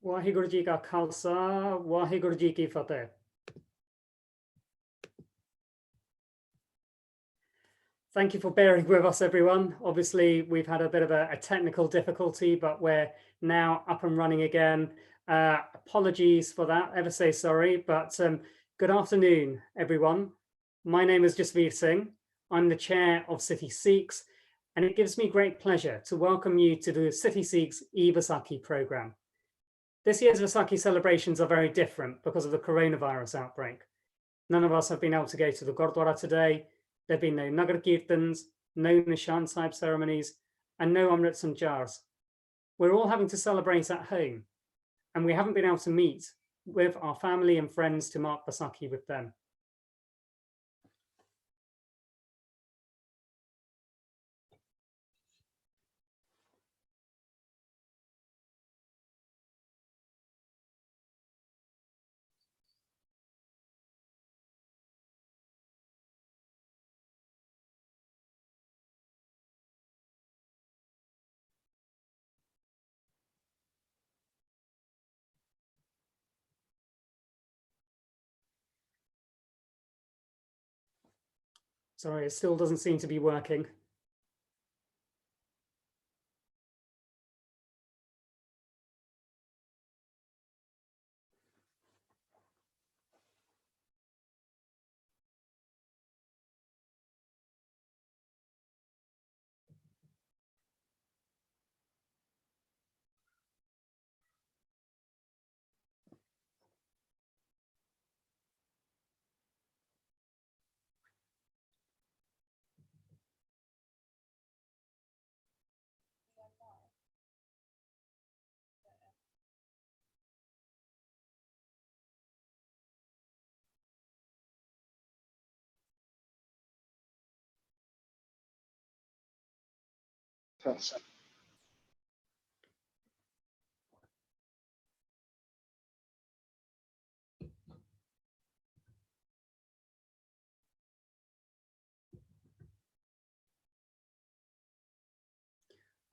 ਵਾਹਿਗੁਰੂ ਜੀ ਕਾ ਖਾਲਸਾ ਵਾਹਿਗੁਰੂ ਜੀ ਕੀ ਫਤਿਹ. Thank you for bearing with us, everyone. Obviously, we've had a bit of a technical difficulty, but we're now up and running again. Apologies for that, ever so sorry, but good afternoon, everyone. My name is Jasveer Singh. I'm the chair of City Sikhs, and it gives me great pleasure to welcome you to the City Sikhs e-Vaisakhi program. This year's Vaisakhi celebrations are very different because of the coronavirus outbreak. None of us have been able to go to the Gurdwara today. There have been no Nagar Kirtans, no Nishan Sahib ceremonies, and no Amrits and Jars. We're all having to celebrate at home, and we haven't been able to meet with our family and friends to mark Vaisakhi with them. Sorry, it still doesn't seem to be working.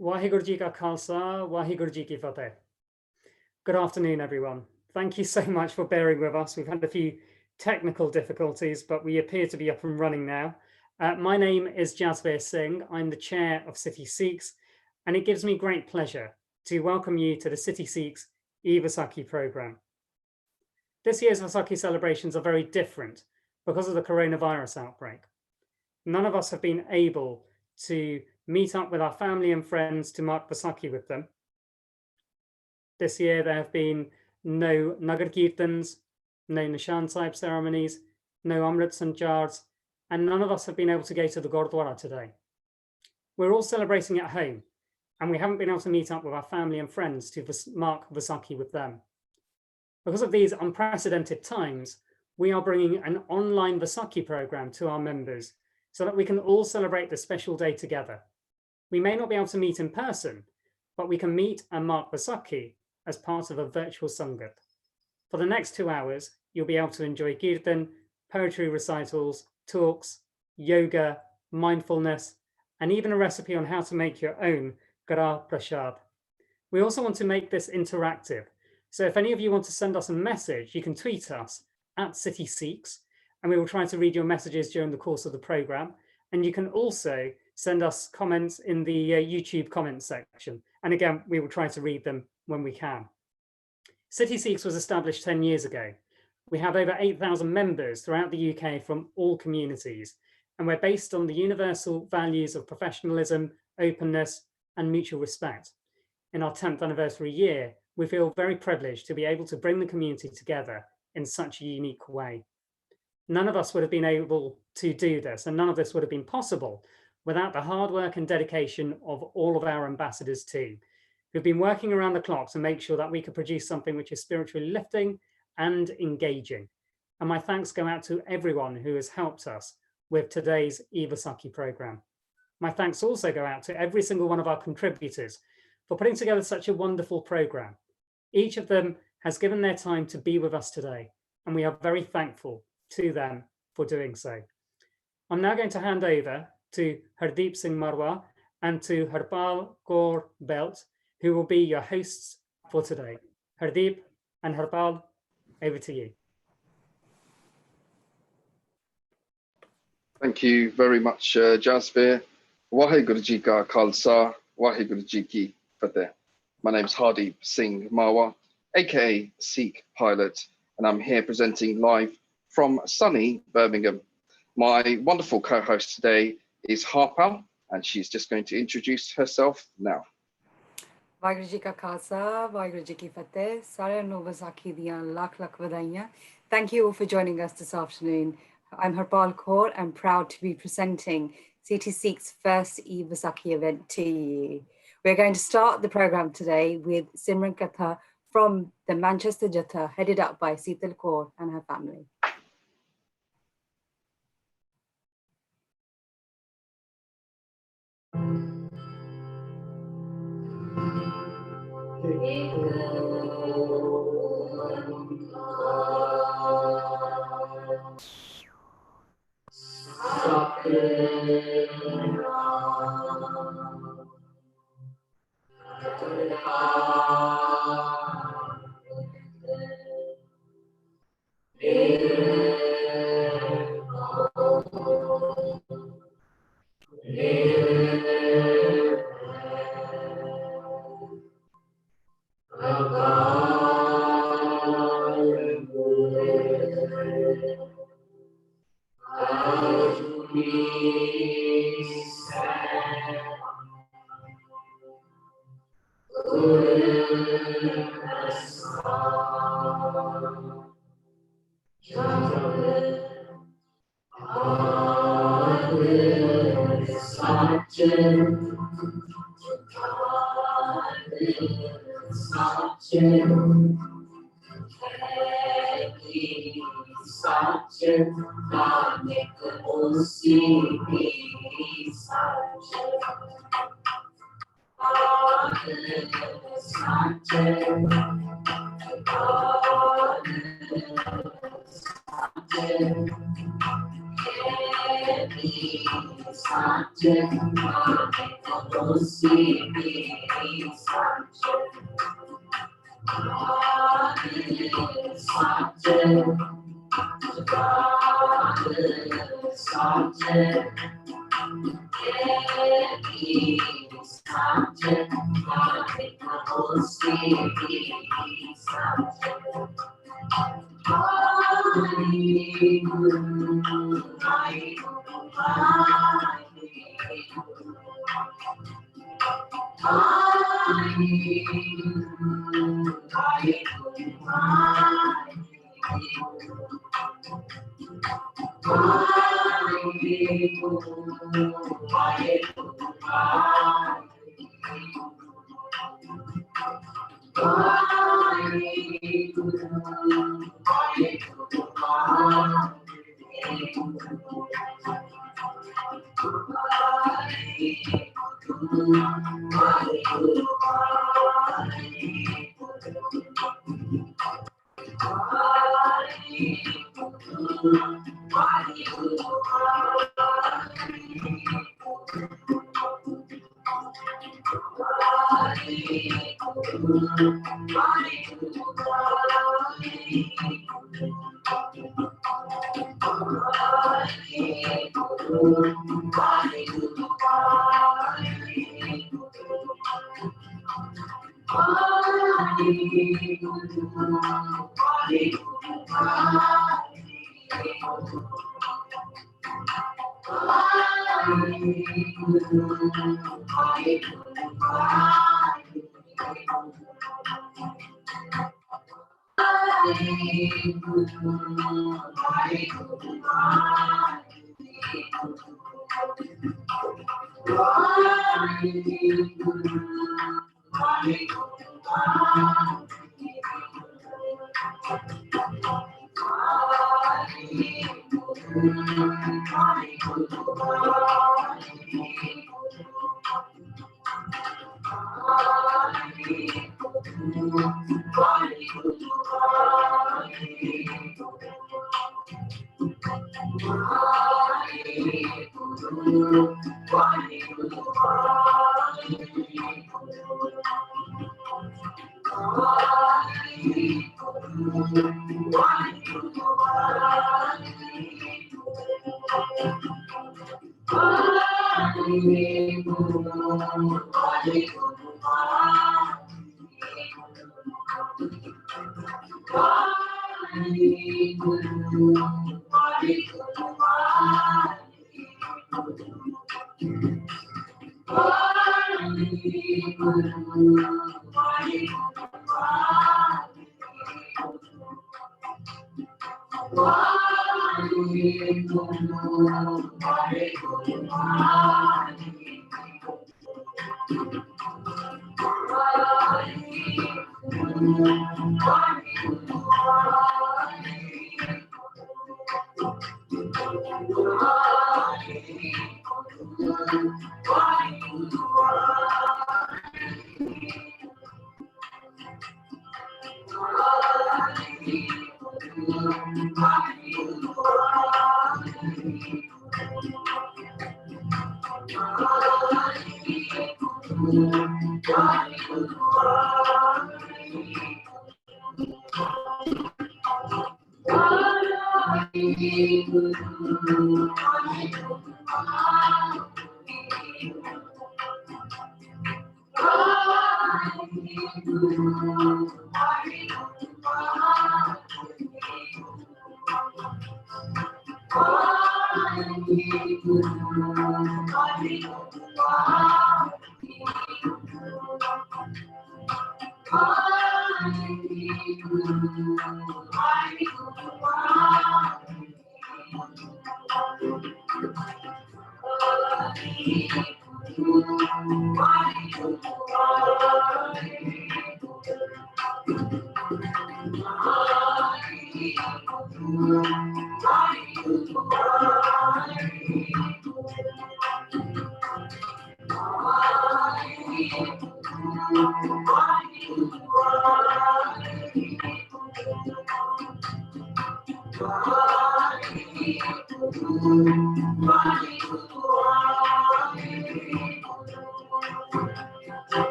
Waheguru Ji Ka Khalsa, Waheguru Ji Ki Fateh. Good afternoon, everyone. Thank you so much for bearing with us. We've had a few technical difficulties, but we appear to be up and running now. My name is Jasveer Singh. I'm the chair of City Sikhs, and it gives me great pleasure to welcome you to the City Sikhs e-Vaisakhi program. This year's Vaisakhi celebrations are very different because of the coronavirus outbreak. None of us have been able to meet up with our family and friends to mark Vaisakhi with them. This year there have been no Nagar Kirtans, no Nishan Sahib ceremonies, no Amrits and Jars, and none of us have been able to go to the Gurdwara today. We're all celebrating at home, and we haven't been able to meet up with our family and friends to mark Vaisakhi with them. Because of these unprecedented times, we are bringing an online Vaisakhi program to our members so that we can all celebrate this special day together. We may not be able to meet in person, but we can meet and mark Vaisakhi as part of a virtual Sangat. For the next 2 hours, you'll be able to enjoy Kirtan, poetry recitals, talks, yoga, mindfulness, and even a recipe on how to make your own Gara Prashad. We also want to make this interactive. So if any of you want to send us a message, you can tweet us at City Sikhs, and we will try to read your messages during the course of the program. And you can also send us comments in the YouTube comments section. And again, we will try to read them when we can. City Sikhs was established 10 years ago. We have over 8,000 members throughout the UK from all communities, and we're based on the universal values of professionalism, openness, and mutual respect. In our 10th anniversary year, we feel very privileged to be able to bring the community together in such a unique way. None of us would have been able to do this, and none of this would have been possible without the hard work and dedication of all of our ambassadors too, who've been working around the clock to make sure that we could produce something which is spiritually lifting and engaging. And my thanks go out to everyone who has helped us with today's e-Vaisakhi program. My thanks also go out to every single one of our contributors for putting together such a wonderful program. Each of them has given their time to be with us today, and we are very thankful to them for doing so. I'm now going to hand over to Hardeep Singh Marwa and to Harpal Kaur Belt, who will be your hosts for today. Hardeep and Harpal, over to you. Thank you very much, Jasbir. Waheguru Ji Ka Khalsa, Waheguru Ji Ki Fateh. My name's Hardeep Singh Marwa, aka Sikh Pilot, and I'm here presenting live from sunny Birmingham. My wonderful co-host today is Harpal, and she's just going to introduce herself now. Waheguru ji ਕਾ ਖਾਲਸਾ ਵਾਹਿਗੁਰੂ ਜੀ ਕੀ ਫਤਿਹ ਸਾਰਿਆਂ ਨੂੰ ਵਿਸਾਖੀ ਦੀਆਂ ਲੱਖ ਲੱਖ ਵਧਾਈਆਂ. Thank you all for joining us this afternoon. I'm Harpal Kaur. I'm proud to be presenting CT Sikh's first e-Vaisakhi event to you. We're going to start the program today with Simran Katha from the Manchester Jatha, headed up by Sital Kaur and her family.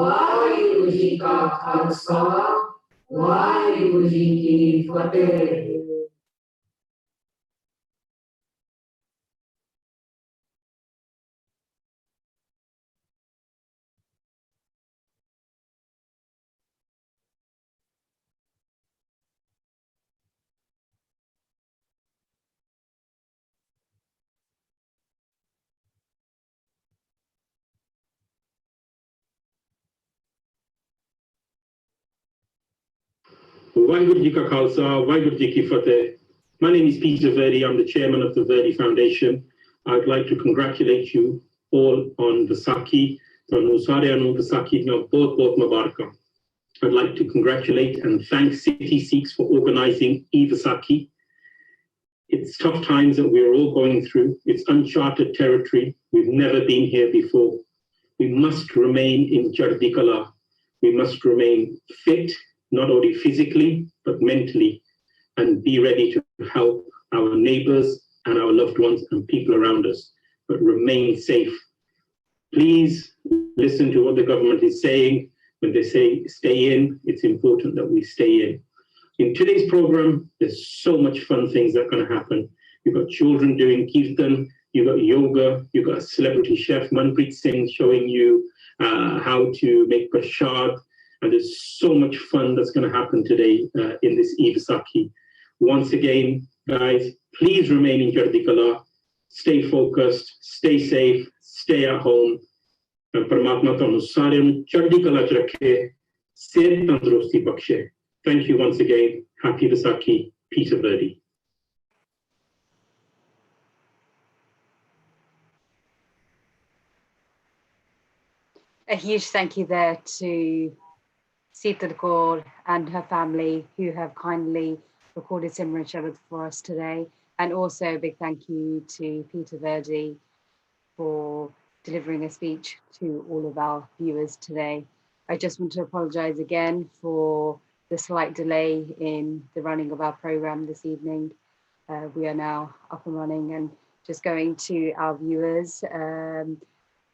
Waheguru ji ਕਾ ਖਾਲਸਾ ਵਾਹਿਗੁਰੂ ਜੀ ਕੀ ਫਤਿਹ। Vaheguru Ji Ka Khalsa, Vaheguru Ji Ki Fateh. My name is Peter Verdi. I'm the chairman of the Verdi Foundation. I'd like to congratulate you all on Vaisakhi. I'd like to congratulate and thank City Sikhs for organizing e-Vaisakhi. It's tough times that we're all going through. It's uncharted territory. We've never been here before. We must remain in Chardikala. We must remain fit not only physically, but mentally, and be ready to help our neighbors and our loved ones and people around us, but remain safe. Please listen to what the government is saying. When they say stay in, it's important that we stay in. In today's program, there's so much fun things that are going to happen. You've got children doing kirtan, you've got yoga, you've got a celebrity chef, Manpreet Singh, showing you how to make prashad. And there's so much fun that's going to happen today in this e-Vaisakhi. Once again, guys, please remain in Chardi Kala, stay focused, stay safe, stay at home. And Paramatma tonu sareyan nu Chardi Kala ch rakhe, sehat tandrusti bakshe. Thank you once again. Happy Vaisakhi, Peter Verdi. A huge thank you there to Sita Kaur and her family who have kindly recorded Simran Shabad for us today. And also a big thank you to Peter Verdi for delivering a speech to all of our viewers today. I just want to apologize again for the slight delay in the running of our program this evening. We are now up and running, and just going to our viewers.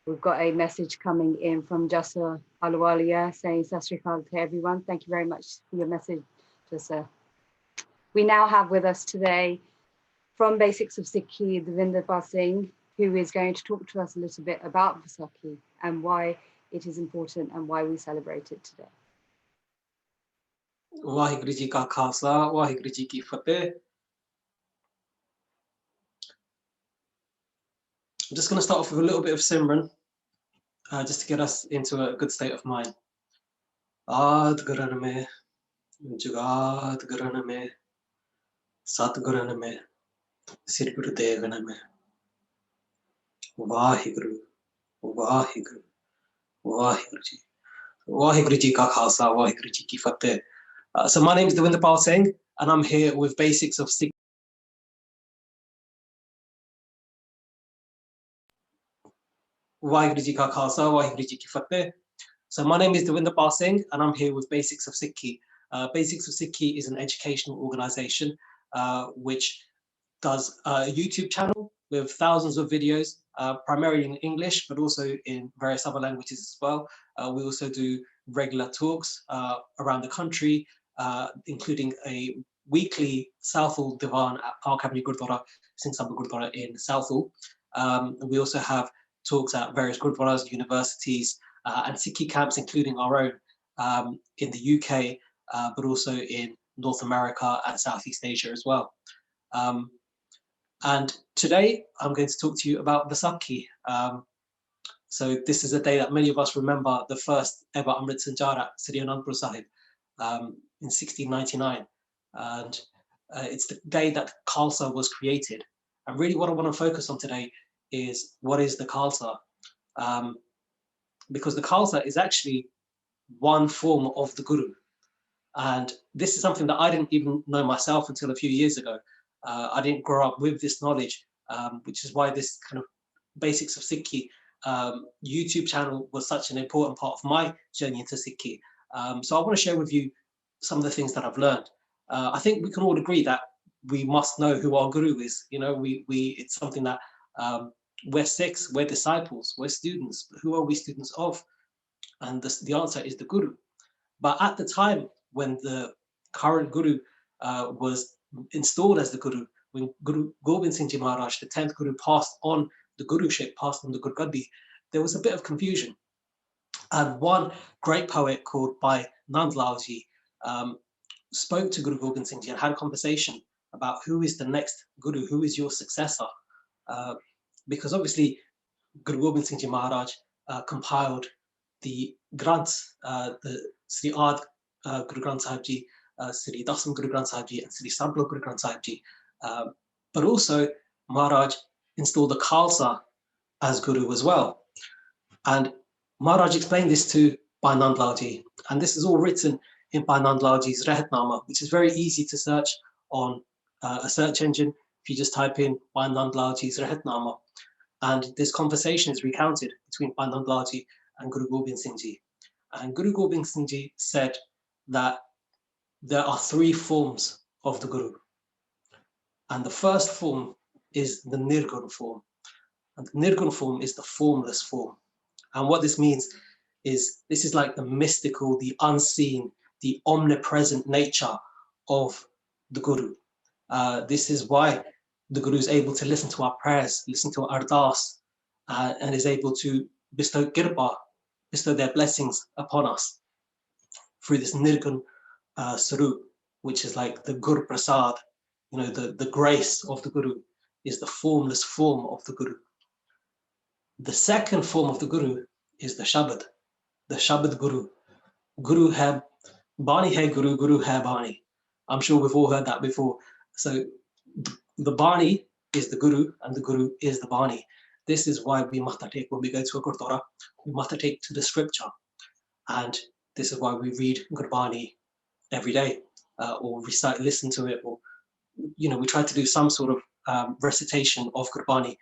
We've got a message coming in from Jassa Alwalia saying Sat Sri Akal to everyone. Thank you very much for your message, Jassa. We now have with us today from Basics of Sikhi, Devinder Singh, who is going to talk to us a little bit about Vaisakhi and why it is important and why we celebrate it today. Vaheguru Ji Ka Khalsa, Vaheguru Ji Ki Fateh. I'm just going to start off with a little bit of Simran, just to get us into a good state of mind. Ad Guran mein, Jugad Guran mein, Sat Guran mein, Sri Guru Devan mein. Vaheguru, Vaheguru, Vaheguru Ji. Vaheguru Ji Ka Khalsa, Vaheguru Ji Ki Fateh. So my name is Devinder Singh, and I'm here with Basics of Sikh. Vaheguru Ji Ka Khalsa, Vaheguru Ji Ki Fateh. So my name is Devinder Singh, and I'm here with Basics of Sikhi. Basics of Sikhi is an educational organization which does a YouTube channel with thousands of videos, primarily in English, but also in various other languages as well. We also do regular talks around the country, including a weekly Southall Divan at Park Avenue Gurdwara, Singh Sabha Gurdwara in Southall. We also have talks at various Gurdwaras, universities, and Sikhi camps, including our own in the UK, but also in North America and Southeast Asia as well. And today I'm going to talk to you about Vaisakhi. So this is a day that many of us remember, the first ever Amrit Sanjar at Sri Anandpur Sahib in 1699. And it's the day that Khalsa was created. And really what I want to focus on today is what is the Khalsa? Because the Khalsa is actually one form of the Guru. And this is something that I didn't even know myself until a few years ago. I didn't grow up with this knowledge, which is why this kind of Basics of Sikhi YouTube channel was such an important part of my journey into Sikhi. So I want to share with you some of the things that I've learned. I think we can all agree that we must know who our Guru is. You know, it's something that we're Sikhs, we're disciples, we're students. But who are we students of? And the answer is the Guru. But at the time when the current Guru was installed as the Guru, when Guru Gobind Singh Ji Maharaj, the 10th Guru, passed on the Guruship, passed on the Gurgaddi, there was a bit of confusion. And one great poet called Bhai Nandlal Ji spoke to Guru Gobind Singh Ji and had a conversation about who is the next Guru, who is your successor? Because obviously Guru Gobind Singh Ji Maharaj compiled the Granths, the Sri Ad Guru Granth Sahib Ji, Sri Dasam Guru Granth Sahib Ji, and Sri Sablo Guru Granth Sahib Ji. But also Maharaj installed the Khalsa as Guru as well. And Maharaj explained this to Bhai Nandlal Ji, and this is all written in Bhai Nandlal Ji's Rehatnama, which is very easy to search on a search engine. If you just type in Bhai Nandlal Ji's Rehatnama, and this conversation is recounted between Bhai Nandlal Ji and Guru Gobind Singh Ji. And Guru Gobind Singh Ji said that there are three forms of the Guru. And the first form is the Nirgun form. And the Nirgun form is the formless form. And what this means is this is like the mystical, the unseen, the omnipresent nature of the Guru. This is why the Guru is able to listen to our prayers, listen to our ardas, and is able to bestow kirpa, bestow their blessings upon us through this Nirgun Sarup, which is like the Guru Prasad, you know, the grace of the Guru is the formless form of the Guru. The second form of the Guru is the Shabad Guru. Guru hai Bani hai Guru, Guru hai Bani. I'm sure we've all heard that before. So the Bani is the Guru and the Guru is the Bani. This is why we must take, when we go to a Gurdwara, we must take to the scripture. And this is why we read Gurbani every day, or recite, listen to it, or, you know, we try to do some sort of recitation of Gurbani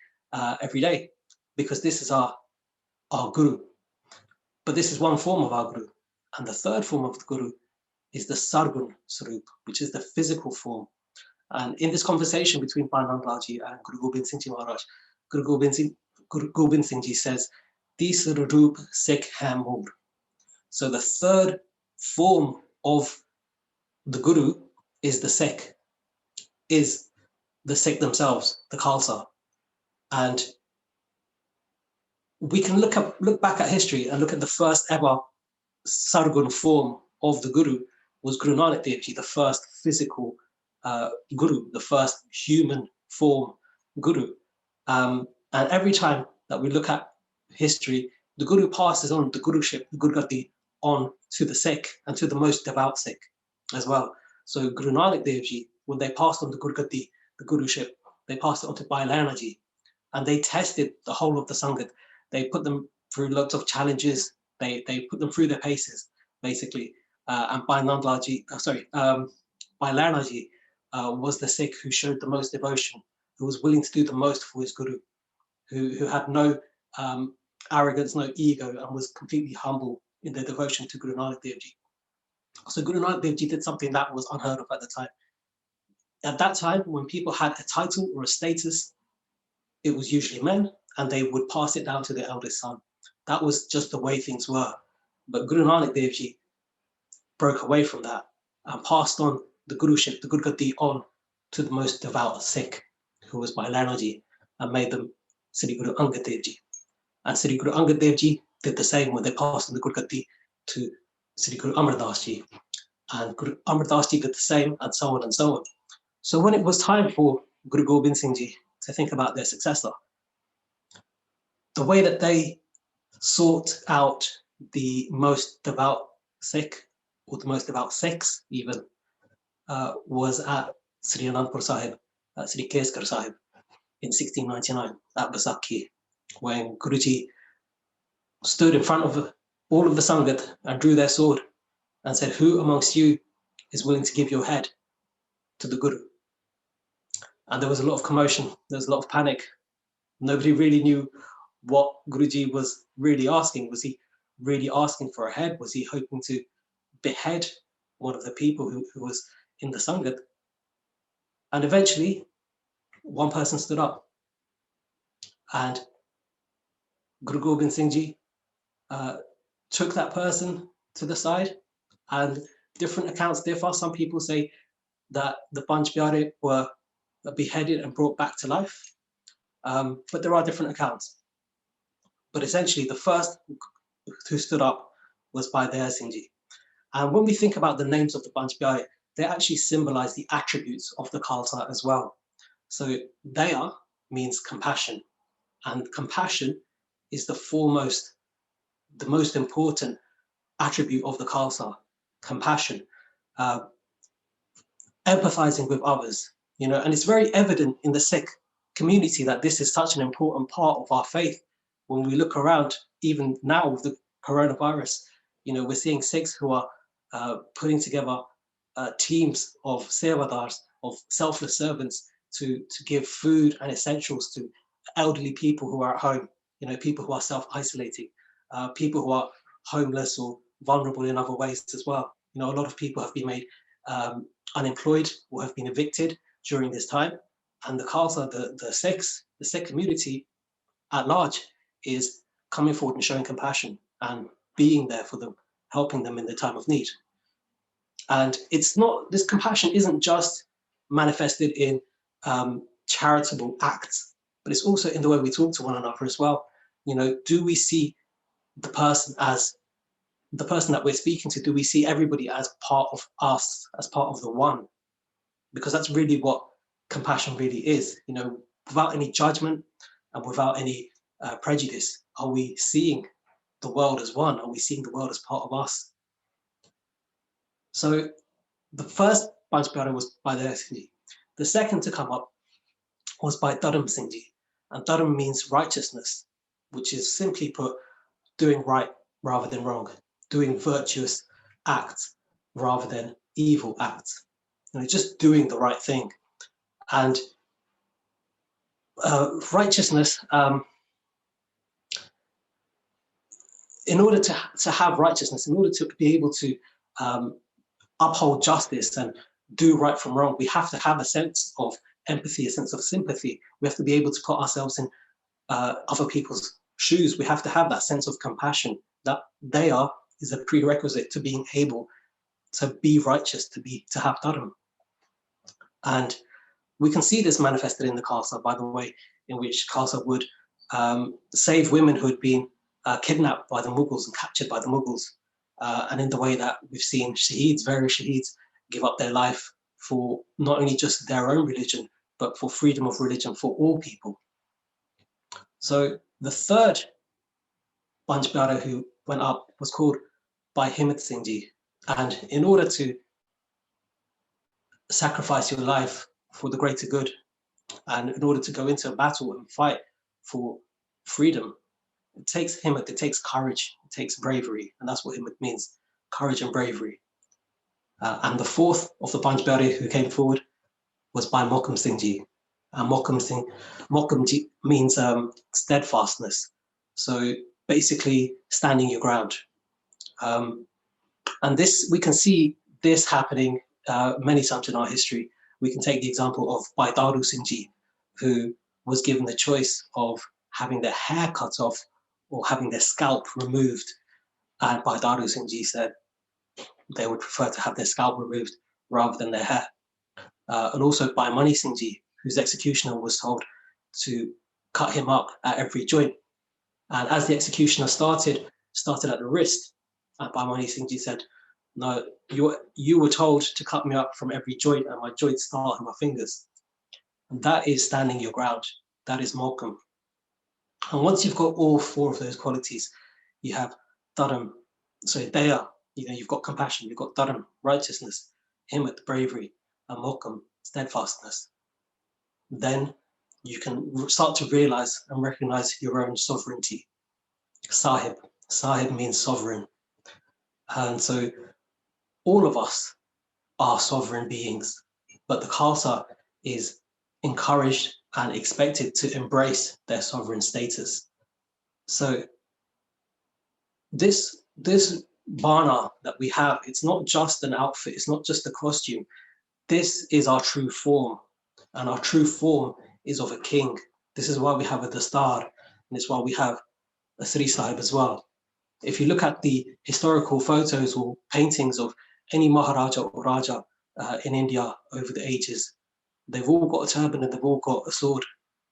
every day, because this is our Guru. But this is one form of our Guru. And the third form of the Guru is the Sargun Sarup, which is the physical form. And in this conversation between Panandlaji and Guru Gobind Singh Ji Maharaj, Guru Gobind Singh Ji says, Tisra Roop Sikh hai Moor. So the third form of the Guru is the Sikh themselves, the Khalsa. And we can look back at history and look at the first ever Sargun form of the Guru was Guru Nanak Dev Ji, the first physical Guru, the first human form Guru. And every time that we look at history, the Guru passes on the Guruship, the Gurgati, on to the Sikh and to the most devout Sikh as well. So Guru Nanak Dev Ji, when they passed on the Gurgati, the Guruship, they passed it on to Bhai Lehna Ji, and they tested the whole of the Sangat. They put them through lots of challenges. They put them through their paces, basically. And Bhai Lehna Ji was the Sikh who showed the most devotion, who was willing to do the most for his Guru, who had no arrogance, no ego, and was completely humble in their devotion to Guru Nanak Dev Ji. So Guru Nanak Dev Ji did something that was unheard of at the time. At that time, when people had a title or a status, it was usually men, and they would pass it down to their eldest son. That was just the way things were. But Guru Nanak Dev Ji broke away from that and passed on the Guruship, the Gurgati, on to the most devout Sikh, who was Bhai Lehna Ji, and made them Sri Guru Angad Dev Ji. And Sri Guru Angad Dev Ji did the same when they passed on the Gurgati to Sri Guru Amar Das Ji. And Guru Amar Das Ji did the same, and so on and so on. So when it was time for Guru Gobind Singh Ji to think about their successor, the way that they sought out the most devout Sikh, or the most devout Sikhs even, was at Sri Anandpur Sahib, at Sri Keskar Sahib in 1699 at Vaisakhi, when Guruji stood in front of all of the Sangat and drew their sword and said, who amongst you is willing to give your head to the Guru? And there was a lot of commotion, there was a lot of panic. Nobody really knew what Guruji was really asking. Was he really asking for a head? Was he hoping to behead one of the people who was in the Sangat? And eventually, one person stood up, and Guru Gobind Singh Ji took that person to the side, and different accounts differ. Some people say that the Panch Pyare were beheaded and brought back to life, but there are different accounts. But essentially, the first who stood up was Bhai Daya Singh Ji. And when we think about the names of the Panch Pyare, they actually symbolize the attributes of the Khalsa as well. So Daya means compassion, and compassion is the most important attribute of the Khalsa. Compassion, empathizing with others, you know, and it's very evident in the Sikh community that this is such an important part of our faith. When we look around, even now with the coronavirus, you know, we're seeing Sikhs who are putting together teams of sevadars, of selfless servants, to give food and essentials to elderly people who are at home, you know, people who are self-isolating, people who are homeless or vulnerable in other ways as well. You know, a lot of people have been made unemployed or have been evicted during this time. And the Khalsa, the Sikhs, the Sikh community at large is coming forward and showing compassion and being there for them, helping them in their time of need. And it's not, this compassion isn't just manifested in charitable acts, but it's also in the way we talk to one another as well. You know, do we see the person as the person that we're speaking to? Do we see everybody as part of us, as part of the one? Because that's really what compassion really is, you know, without any judgment and without any prejudice. Are we seeing the world as one? Are we seeing the world as part of us? So the first Panch Pyare was by the Singh. The second to come up was by Dharam Singh Ji. And Dharam means righteousness, which is simply put, doing right rather than wrong, doing virtuous acts rather than evil acts. You know, just doing the right thing. And righteousness, in order to have righteousness, in order to be able to uphold justice and do right from wrong, we have to have a sense of empathy, a sense of sympathy. We have to be able to put ourselves in other people's shoes. We have to have that sense of compassion. That is a prerequisite to being able to be righteous, to have dharam. And we can see this manifested in the Khalsa, by the way, in which Khalsa would save women who had been kidnapped by the Mughals and captured by the Mughals. And in the way that we've seen shaheeds, various shaheeds, give up their life for not only just their own religion, but for freedom of religion for all people. So the third Panch Pyare who went up was called Bhai Himmat Singh Ji. And in order to sacrifice your life for the greater good, and in order to go into a battle and fight for freedom, it takes himmat, it takes courage, it takes bravery, and that's what himmat means, courage and bravery. And the fourth of the Panch Pyare who came forward was by Mohkam Singh Ji. Mohkam Ji means steadfastness, so basically standing your ground. And this, we can see this happening many times in our history. We can take the example of Bhai Daru Singh Ji, who was given the choice of having their hair cut off or having their scalp removed. And Bhai Daru Singh Ji said they would prefer to have their scalp removed rather than their hair. And also Bhai Mani Singh Ji, whose executioner was told to cut him up at every joint. And as the executioner started at the wrist, and Bhai Mani Singh Ji said, no, you were told to cut me up from every joint, and my joints start at my fingers. And that is standing your ground. That is Mohkam. And once you've got all four of those qualities, you have dharam, so daya, you know, you've got compassion, you've got dharam, righteousness, himmat, bravery, and Mohkam, steadfastness. Then you can start to realize and recognize your own sovereignty. Sahib means sovereign. And so all of us are sovereign beings, but the Khalsa is encouraged and expected to embrace their sovereign status. So this bana that we have, it's not just an outfit, it's not just a costume. This is our true form, and our true form is of a king. This is why we have a dastar, and it's why we have a Sri Sahib as well. If you look at the historical photos or paintings of any Maharaja or Raja in India over the ages, they've all got a turban and they've all got a sword.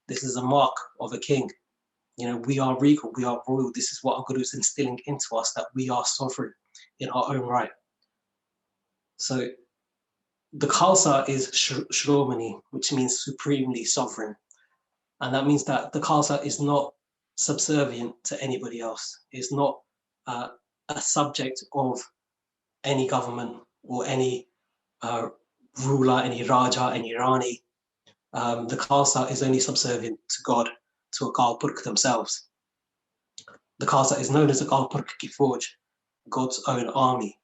This is a mark of a king. You know, we are regal, we are royal. This is what our Guru is instilling into us, that we are sovereign in our own right. So the Khalsa is Shromani, which means supremely sovereign. And that means that the Khalsa is not subservient to anybody else, is not a subject of any government or any ruler, any Raja, any Rani. The Khalsa is only subservient to God, to Akal Purkh themselves. The Khalsa is known as Akal Purkh Ki Fauj, God's own army.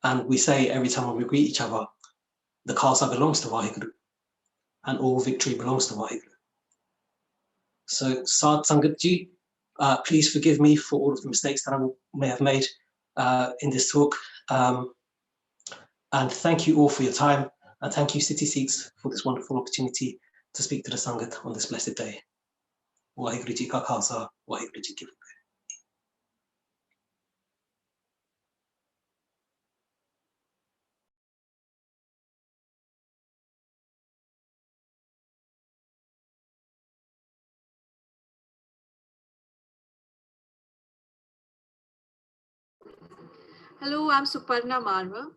And we say every time when we greet each other, the Khalsa belongs to Vaheguru, and all victory belongs to Vaheguru. So Sad Sangat Ji, please forgive me for all of the mistakes that I may have made in this talk. And thank you all for your time. And thank you, City Sikhs, for this wonderful opportunity to speak to the Sangat on this blessed day. Waheguru Ji Ka Khalsa, Waheguru Ji Ki Fateh. Hello, I'm Suparna Marwa.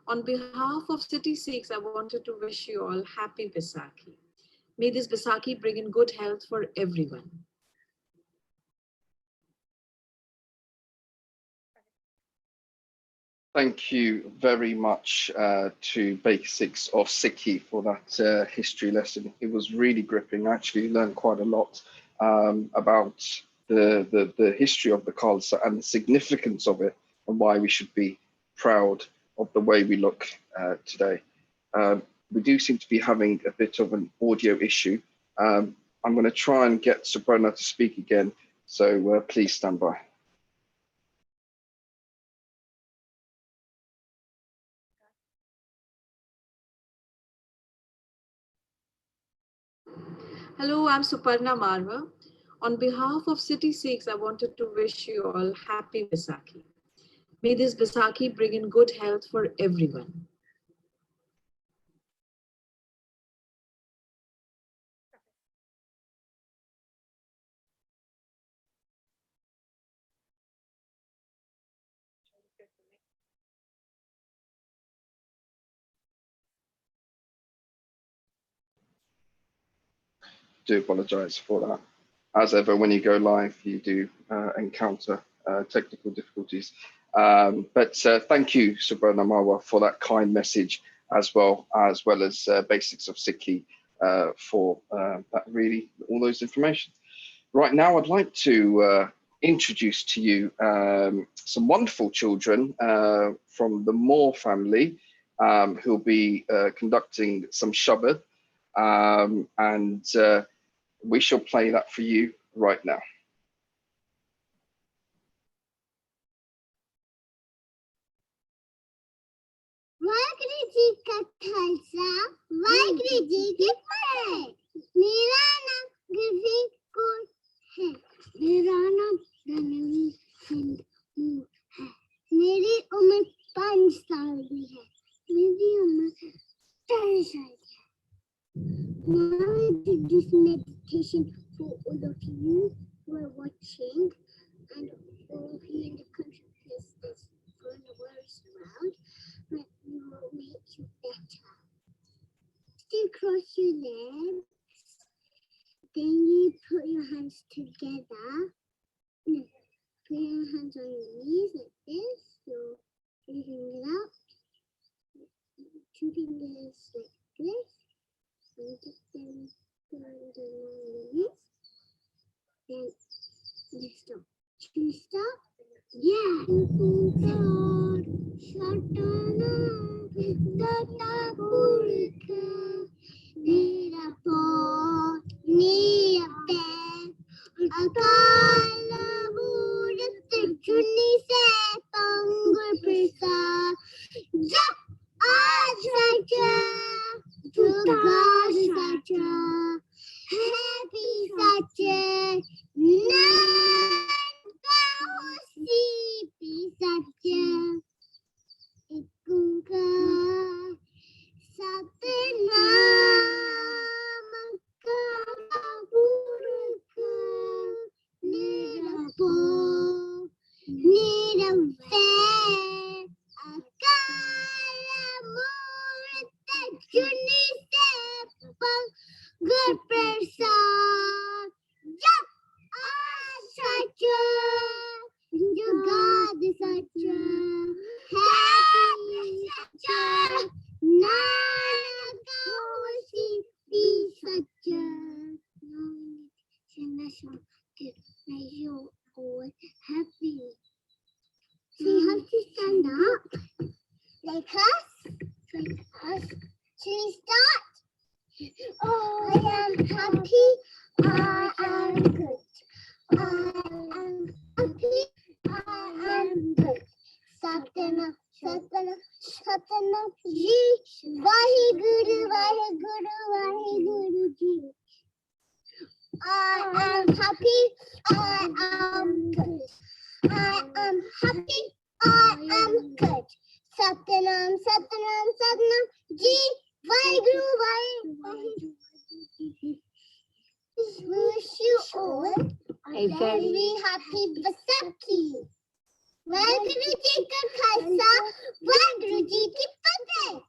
On behalf of City Sikhs, I wanted to wish you all happy Vaisakhi. May this Vaisakhi bring in good health for everyone. Thank you very much to Basics of Sikhi for that history lesson. It was really gripping. I actually learned quite a lot about the history of the Khalsa and the significance of it and why we should be proud of the way we look today. We do seem to be having a bit of an audio issue. I'm going to try and get Suparna to speak again, so please stand by. Hello, I'm Suparna Marwa. On behalf of City Sikhs, I wanted to wish you all happy Vaisakhi. May this Vaisakhi bring in good health for everyone. Do apologize for that. As ever, when you go live, you do encounter technical difficulties. But thank you, Suparna Marwa, for that kind message, as well as Basics of Sikhi for that really all those information. Right now, I'd like to introduce to you some wonderful children from the Moore family who'll be conducting some Shabad, and we shall play that for you right now. Waheguru Ji Ka Khalsa, Waheguru Ji Ki Fateh. मेरा नाम गुरजीत कौर है, मेरा नाम रणवीर सिंह है, मेरी उम्र 5 साल की है, मेरी उम्र 10 साल की है. Now I do this meditation for all of you who are watching and all of you in the country because there's coronavirus around, but we will make you better. Still cross your legs. Then you put your hands together. No, put your hands on your knees like this. So 3 fingers up, 2 fingers like this. And get them around your knees. Then you stop. Should we stop? Yeah. I am happy. I am good. I am happy. I am good. Satnam, Satnam, Satnam. Ji, Vaheguru, wish you all a very happy Vaisakhi. Vaheguru Ji ka Khalsa, Vaheguru Ji ki Fateh.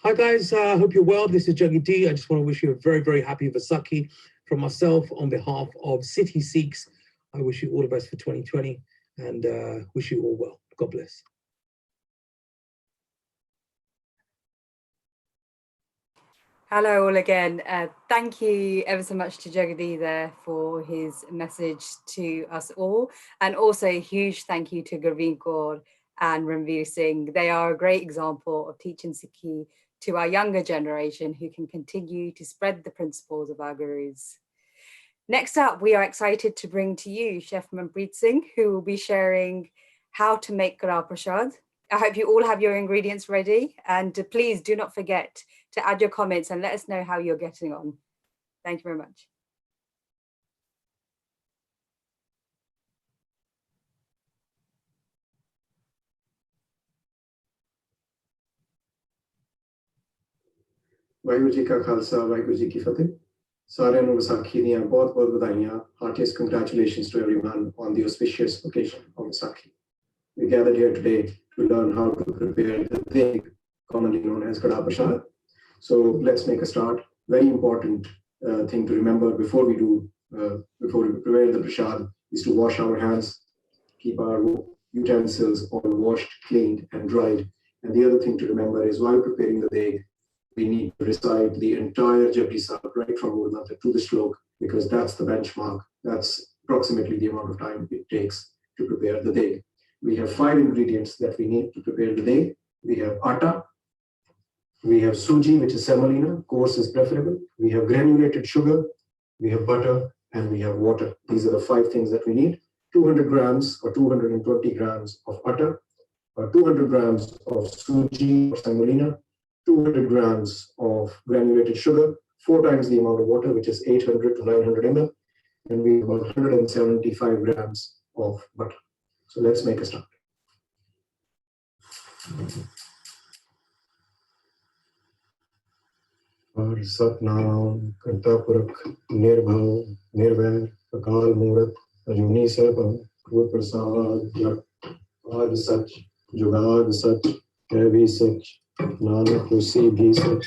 Hi guys, hope you're well. This is Juggy D. I just want to wish you a very, very happy Vaisakhi from myself on behalf of City Sikhs. I wish you all the best for 2020 and wish you all well. God bless. Hello all again. Thank you ever so much to Jagadi there for his message to us all. And also a huge thank you to Gurveer Kaur and Ranveer Singh. They are a great example of teaching Sikhi to our younger generation who can continue to spread the principles of our gurus. Next up, we are excited to bring to you Chef Manpreet Singh, who will be sharing how to make Karar Prashad. I hope you all have your ingredients ready, and please do not forget to add your comments and let us know how you're getting on. Thank you very much. Waheguru ji ਕਾ ਖਾਲਸਾ ਵਾਹਿਗੁਰੂ ਜੀ ਕੀ ਫਤਿਹ ਸਾਰਿਆਂ ਨੂੰ ਵਿਸਾਖੀ ਦੀਆਂ ਬਹੁਤ-ਬਹੁਤ ਵਧਾਈਆਂ heartiest congratulations to everyone on the auspicious occasion of Vaisakhi. We gathered here today to learn how to prepare the thing commonly known as Karar Prashad. So let's make a start. Very important thing to remember before we prepare the prashad is to wash our hands, keep our utensils all washed, cleaned and dried. And the other thing to remember is while preparing the day, we need to recite the entire Japji Sahib right from Urmantra to the Shlok, because that's the benchmark. That's approximately the amount of time it takes to prepare the day. We have 5 ingredients that we need to prepare the day. We have atta, we have suji, which is semolina, coarse is preferable. We have granulated sugar, we have butter, and we have water. These are the 5 things that we need. 200 grams or 220 grams of atta, 200 grams of suji or semolina, 200 grams of granulated sugar, 4 times the amount of water, which is 800 to 900 ml, and we have about 175 grams of butter. So let's make a start. Satnam Karta Purakh Nirbhav Nirvair Akal Murat Ajuni Sarvam Guru Prasad Yak Ad Sach Jugad Sach Heavy Sach Nanak Tusi Bhi Sach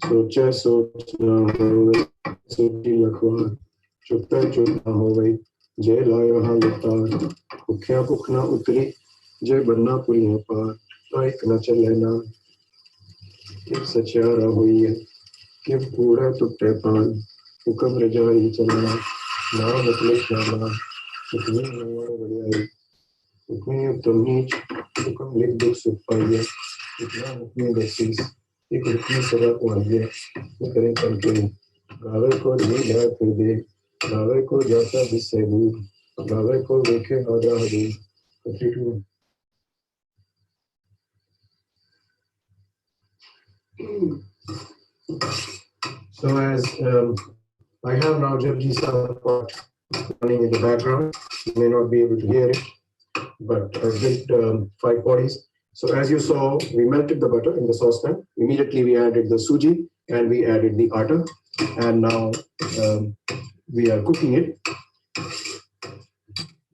Socha Soch Na Howe Sochi Lakhwa Chupta Chup Na Howe Jai Lai Raha Yatar Kukhya Kukhna Utri Jai Banna Puri Par Taik Na Chalena Kip Sachara Hoye Kip Kura Tutte Pan Hukam Rajai Chalana Na Matlik Nama Hukmi Nawar Vadiyai Hukmi Uttam Neech Hukam Lik Duk Sukh Paiya इतना मुख्य basis एक रुकनी सदा को आइए ये करें करके गावे को ले जाए फिर दे गावे को जाता बिस्से दूर गावे को देखे आजा हदूर 52 So as I have now Japji Sahib running in the background, you may not be able to hear it, but I built 5 bodies. So as you saw, we melted the butter in the saucepan. Immediately we added the suji and we added the atta. And now we are cooking it.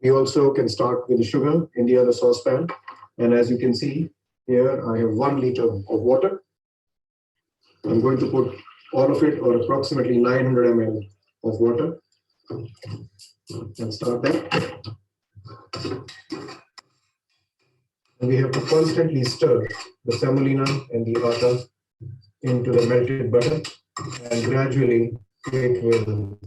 We also can start with the sugar in the other saucepan. And as you can see here, I have 1 liter of water. I'm going to put all of it, or approximately 900 ml of water. And start that. And we have to constantly stir the semolina and the atta into the melted butter, and gradually it will.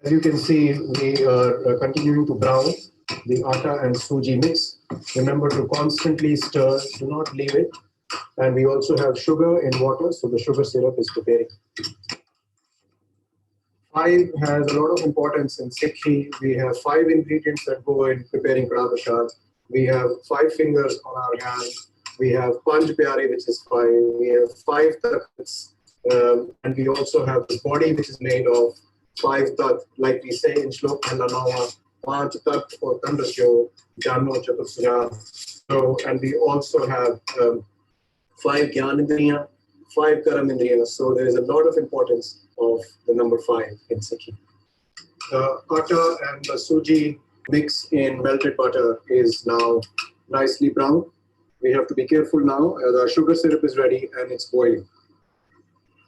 As you can see, we are continuing to brown the atta and suji mix. Remember to constantly stir, do not leave it. And we also have sugar in water, so the sugar syrup is preparing. 5 has a lot of importance in Sikhi. We have 5 ingredients that go in preparing Kada Prasad. We have 5 fingers on our hand. We have Panj Pyare, which is 5. We have 5 takhts. And we also have this body, which is made of 5 takht, like we say in Shlok Khandanawa, Panch takht or Tandasyo, Jano Chatusya. So, and we also have 5 Gyanindriya, 5 Karamindriya. So there is a lot of importance of the number 5 in Sikhi. The atta and the suji mix in melted butter is now nicely brown. We have to be careful now. The sugar syrup is ready and it's boiling.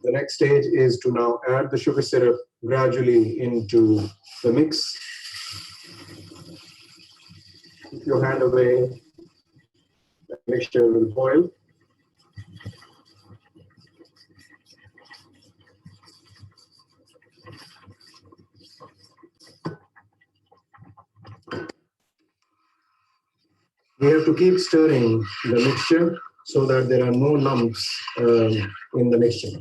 The next stage is to now add the sugar syrup gradually into the mix. Keep your hand away. The mixture will boil. We have to keep stirring the mixture so that there are no lumps in the mixture.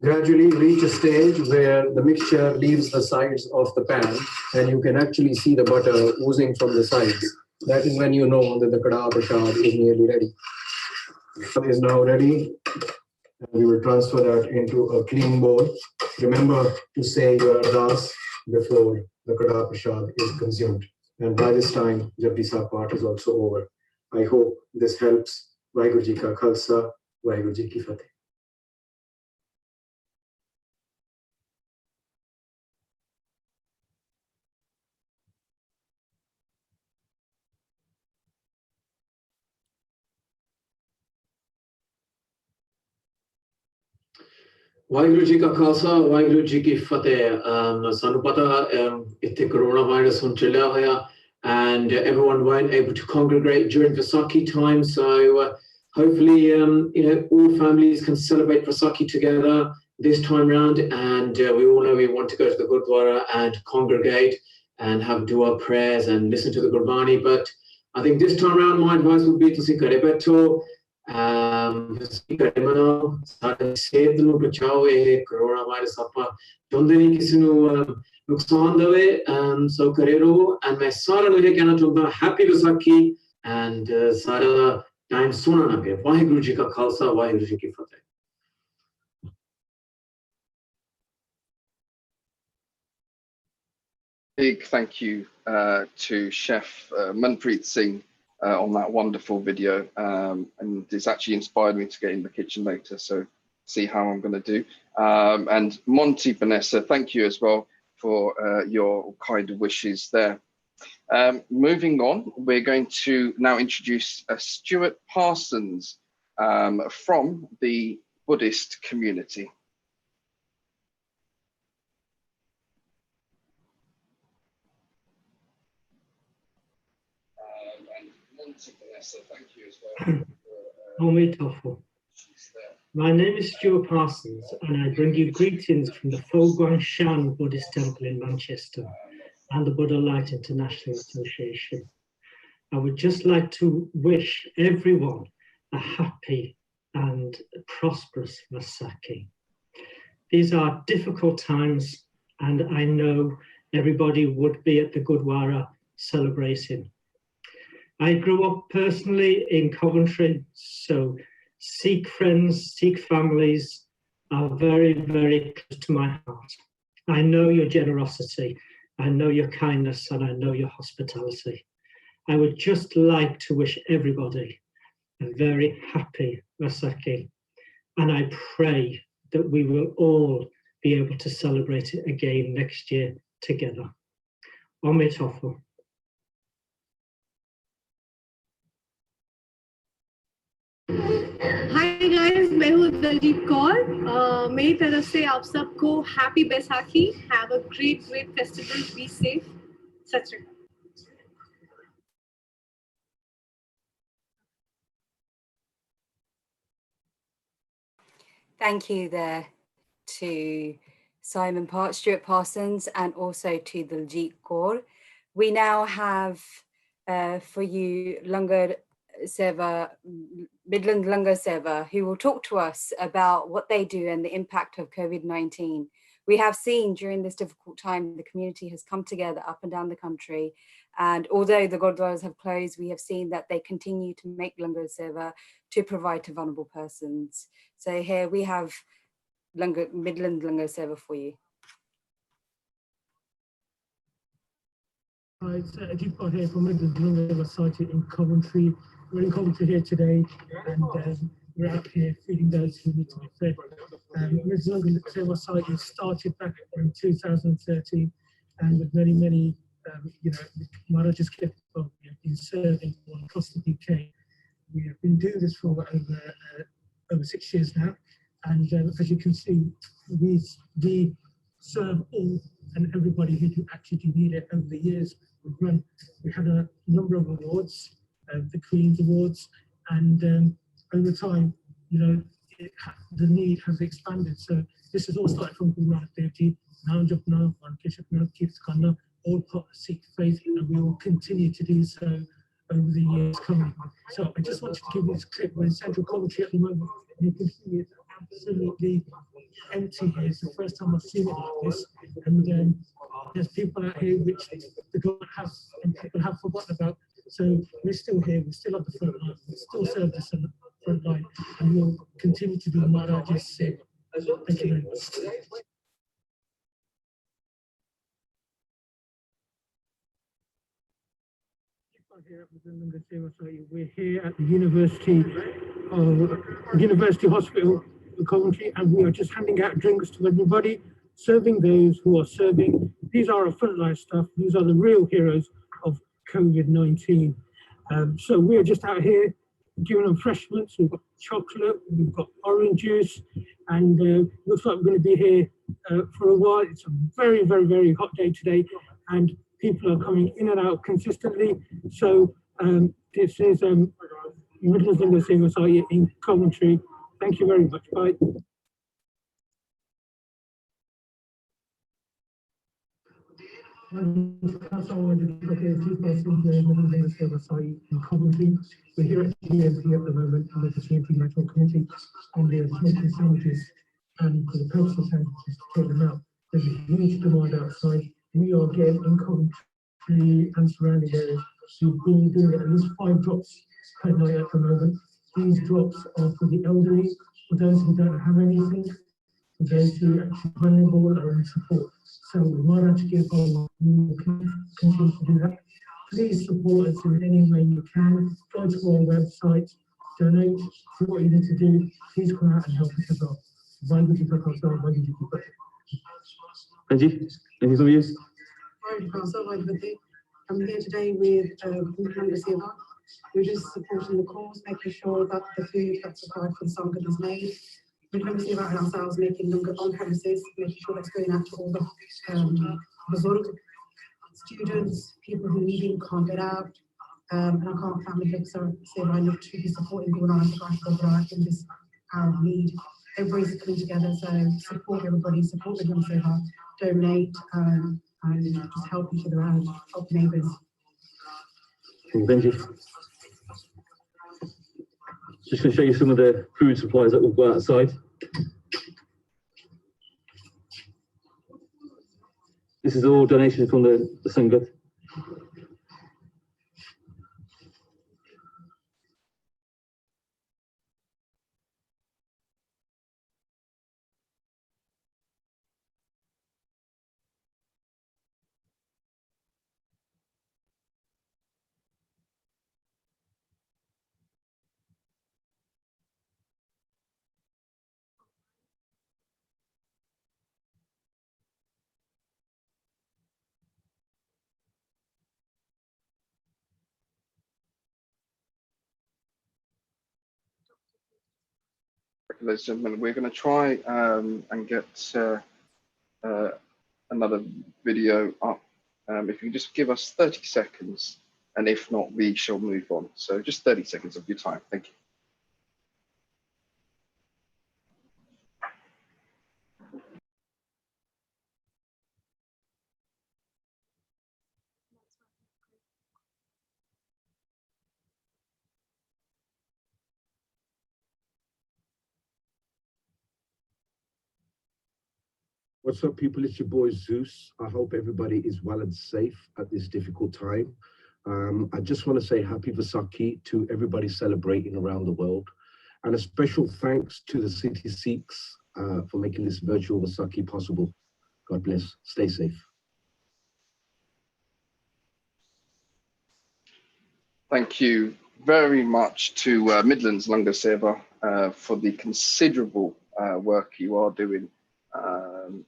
Gradually reach a stage where the mixture leaves the sides of the pan and you can actually see the butter oozing from the sides. That is when you know that the Kada Prasad is nearly ready. It is now ready. We will transfer that into a clean bowl. Remember to say your ardas before the Kada Prasad is consumed. And by this time, Japji Sahib part is also over. I hope this helps. Vaheguru Ji Ka Khalsa, Vaheguru Ji Ki Fateh. Waheguru ji ਕਾ ਖਾਲਸਾ ਵਾਹਿਗੁਰੂ ਜੀ ਕੀ ਫਤਿਹ ਸਾਨੂੰ ਪਤਾ ਇੱਥੇ corona virus ਹੁਣ ਚੱਲਿਆ ਹੋਇਆ and everyone weren't able to congregate during Vaisakhi time, so hopefully all families can celebrate Vaisakhi together this time round, and we all know we want to go to the Gurdwara and congregate and have dua prayers and listen to the Gurbani, but I think this time round my advice would be to see kare beto ਸਾਡੇ ਸਿਹਤ ਨੂੰ ਬਚਾਓ ਇਹ corona virus ਆਪਾਂ ਚਾਹੁੰਦੇ ਨਹੀਂ ਕਿਸੇ ਨੂੰ ਨੁਕਸਾਨ ਦੇਵੇ ਸੋ ਕਰੇ ਰਹੋ ਐਂਡ ਮੈਂ ਸਾਰਿਆਂ ਨੂੰ ਇਹ ਕਹਿਣਾ ਚਾਹੁੰਦਾ ਹੈਪੀ ਵਿਸਾਖੀ ਐਂਡ ਸਾਰਾ ਟਾਈਮ ਸੋਹਣਾ ਨਾ ਪਏ ਵਾਹਿਗੁਰੂ ਜੀ ਕਾ ਖਾਲਸਾ ਵਾਹਿਗੁਰੂ ਜੀ ਕੀ ਫਤਿਹ Big thank you to Chef Manpreet Singh on that wonderful video, and it's actually inspired me to get in the kitchen later, so see how I'm going to do. And Monty Vanessa, thank you as well for your kind wishes there. Moving on, we're going to now introduce Stuart Parsons from the Buddhist community. Thank you as well. My name is Stuart Parsons, and I bring you greetings from the Fo Guangshan Buddhist Temple in Manchester and the Buddha Light International Association. I would just like to wish everyone a happy and prosperous Vaisakhi. These are difficult times, and I know everybody would be at the Gurdwara celebrating. I grew up personally in Coventry, so Sikh friends, Sikh families are very, very close to my heart. I know your generosity, I know your kindness, and I know your hospitality. I would just like to wish everybody a very happy Vaisakhi, and I pray that we will all be able to celebrate it again next year together. Om Tofo. Hi guys, मैं हूँ दलजीत कौर मेरी तरफ से आप सबको happy Baisakhi have a great festival be safe Sat Shri Akal Thank you there to Stuart Parsons, and also to Daljit Kaur. We now have for you Langar Seva, Midland Langar Seva, who will talk to us about what they do and the impact of COVID-19. We have seen during this difficult time, the community has come together up and down the country. And although the Gurdwaras have closed, we have seen that they continue to make Langar Seva to provide to vulnerable persons. So here we have Midland Langar Seva for you. Hi, it's Ajit here from Midland Langar Seva in Coventry. We're in Coventry here today, and we're out here feeding those who need to be fed. Midland Langar Seva site started back in 2013, and with many Maharajas kept on been serving all across the UK. We have been doing this for over 6 years now, and as you can see, we serve all and everybody who actually need it over the years. We had a number of awards, the Queen's Awards, and over time, the need has expanded. So this has all started from Guru Nanak Dev Ji, Naam Japna, Keeps Kanna, all part of Sikh faith, and we will continue to do so over the years coming. So I just wanted to give you this clip. We're in Central Coventry at the moment, and you can see it's absolutely empty here. It's the first time I've seen it like this, and there's people out here which the government has and people have forgotten about. So we're still here, we're still at the front line, we still serve this on the front line, and we'll continue to do Maharaj's Seva. Thank you very much. We're here at the University Hospital in Coventry, and we are just handing out drinks to everybody, serving those who are serving. These are our frontline staff. These are the real heroes of COVID-19. So we're just out here giving them refreshments. We've got chocolate, we've got orange juice, and looks like we're going to be here for a while. It's a very, very, very hot day today, and people are coming in and out consistently. So this is Midlands Langar Seva Society in Coventry. Thank you very much. Bye. In Coventry. We're here at the GMP at the moment under the GMP National Committee, and they're smoking sandwiches, and for the purpose of sandwiches to take them out, there's a huge demand outside. We are getting in Coventry and surrounding areas. We've been doing at least 5 drops per night at the moment. These drops are for the elderly, for those who don't have anything, for those who are actually vulnerable or in support. So we might have to give our continue to do that. Please support us in any way you can. Go to our website, donate, do what you need to do. Please come out and help us as well. Anji, anything from you? I'm here today with Langar Seva. We're just supporting the cause, making sure that the food that's required for the Sangha is made. Langar Seva and ourselves making Langar on premises, making sure that's going out to all the Buzurg, students, people who need it, can't get out, and I can't family fix or Seva. I love to be supporting Guru Nanak in this hour of need. Everybody's coming together, so support everybody, support Langar Seva, donate, and just help each other out, help neighbours. Thank you. Just going to show you some of the food supplies that we've got outside. This is all donations from the Sangha. Ladies and gentlemen, we're going to try and get another video up. If you can just give us 30 seconds, and if not, we shall move on. So just 30 seconds of your time. Thank you. What's up, people? It's your boy Zeus. I hope everybody is well and safe at this difficult time. I just want to say happy Vaisakhi to everybody celebrating around the world. And a special thanks to the City Sikhs for making this virtual Vaisakhi possible. God bless. Stay safe. Thank you very much to Midlands Langar Seva for the considerable work you are doing.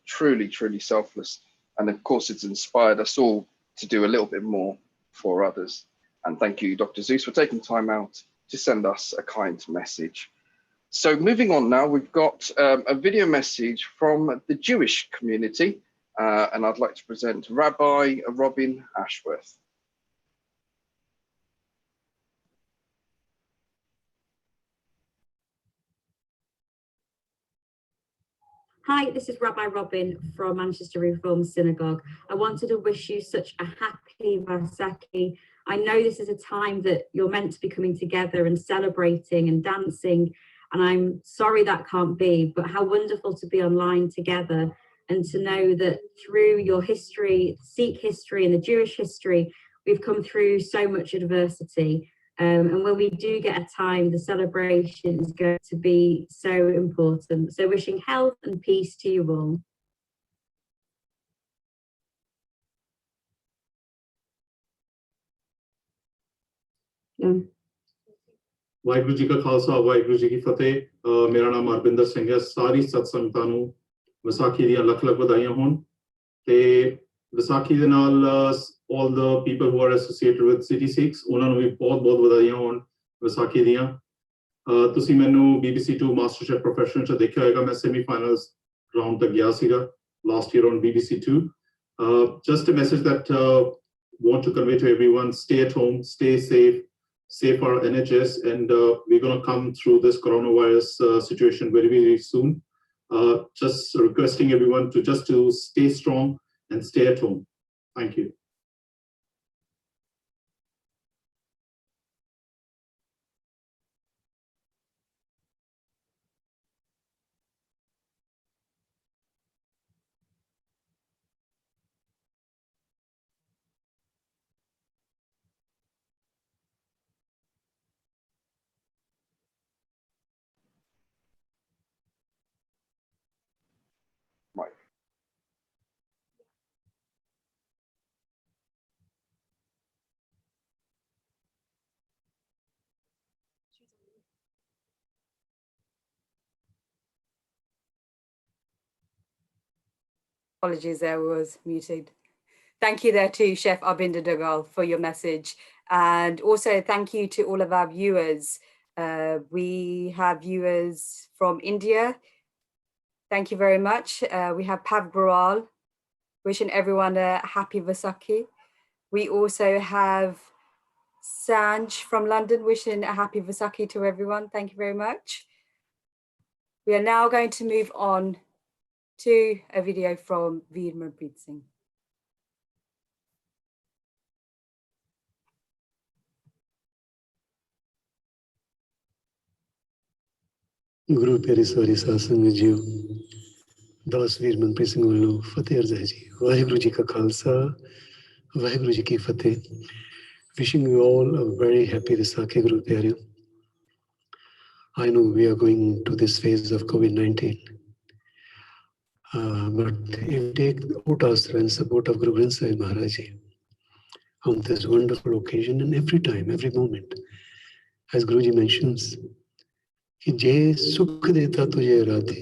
Truly, truly selfless. And of course, it's inspired us all to do a little bit more for others. And thank you, Dr. Zeus, for taking time out to send us a kind message. So moving on now, we've got a video message from the Jewish community. And I'd like to present Rabbi Robin Ashworth. Hi, this is Rabbi Robin from Manchester Reformed Synagogue. I wanted to wish you such a happy Vaisakhi. I know this is a time that you're meant to be coming together and celebrating and dancing, and I'm sorry that can't be, but how wonderful to be online together and to know that through your history, Sikh history and the Jewish history, we've come through so much adversity. And when we do get a time, the celebration is going to be so important. So wishing health and peace to you all. Waheguru ji ਕਾ ਖਾਲਸਾ ਵਾਹਿਗੁਰੂ ਜੀ ਕੀ ਫਤਿਹ ਮੇਰਾ ਨਾਮ ਅਰਵਿੰਦਰ ਸਿੰਘ ਹੈ ਸਾਰੀ ਸਤ ਸੰਗਤਾਂ ਨੂੰ ਵਿਸਾਖੀ ਦੀਆਂ ਲੱਖ ਲੱਖ ਵਧਾਈਆਂ ਹੋਣ ਤੇ ਵਿਸਾਖੀ ਦੇ ਨਾਲ all the people who are associated with City Sikhs ਉਹਨਾਂ ਨੂੰ ਵੀ ਬਹੁਤ ਬਹੁਤ ਵਧਾਈਆਂ ਹੋਣ ਵਿਸਾਖੀ ਦੀਆਂ ਤੁਸੀਂ ਮੈਨੂੰ BBC2 MasterChef Professional ਚ ਦੇਖਿਆ ਹੋਵੇਗਾ ਮੈਂ semi-finals round ਤੱਕ ਗਿਆ ਸੀਗਾ last year on BBC2 just a message that want to convey to everyone stay at home stay safe our NHS and we're going to come through this coronavirus situation very, very soon. Just requesting everyone to stay strong and stay at home. Thank you. Apologies, there was muted. Thank you there to Chef Arbinder Dugal for your message. And also thank you to all of our viewers. We have viewers from India. Thank you very much. We have Pav Baral, wishing everyone a happy Vaisakhi. We also have Sanj from London, wishing a happy Vaisakhi to everyone. Thank you very much. We are now going to move on to a video from Veer Manpreet Singh. ਗੁਰੂ ਪਿਆਰੇ ਸਾਰੇ ਸਾਧ ਸੰਗਤ JIO ਦਾਸ ਵੀਰ ਮਨਪ੍ਰੀਤ ਸਿੰਘ ਵੱਲੋਂ ਫਤਿਹ ਅਰਜ਼ ਹੈ ਜੀ ਵਾਹਿਗੁਰੂ ਜੀ ਕਾ ਖਾਲਸਾ ਵਾਹਿਗੁਰੂ ਜੀ ਕੀ ਫਤਿਹ wishing you all a very happy Vaisakhi ਗੁਰੂ ਪਿਆਰਿਓ I know we are going to this phase of COVID-19 but if we take out astra and support of Guru Granth Sahib Maharaj ji on this wonderful occasion and every time, every moment as Guruji mentions कि जे सुख देता तुझे राधे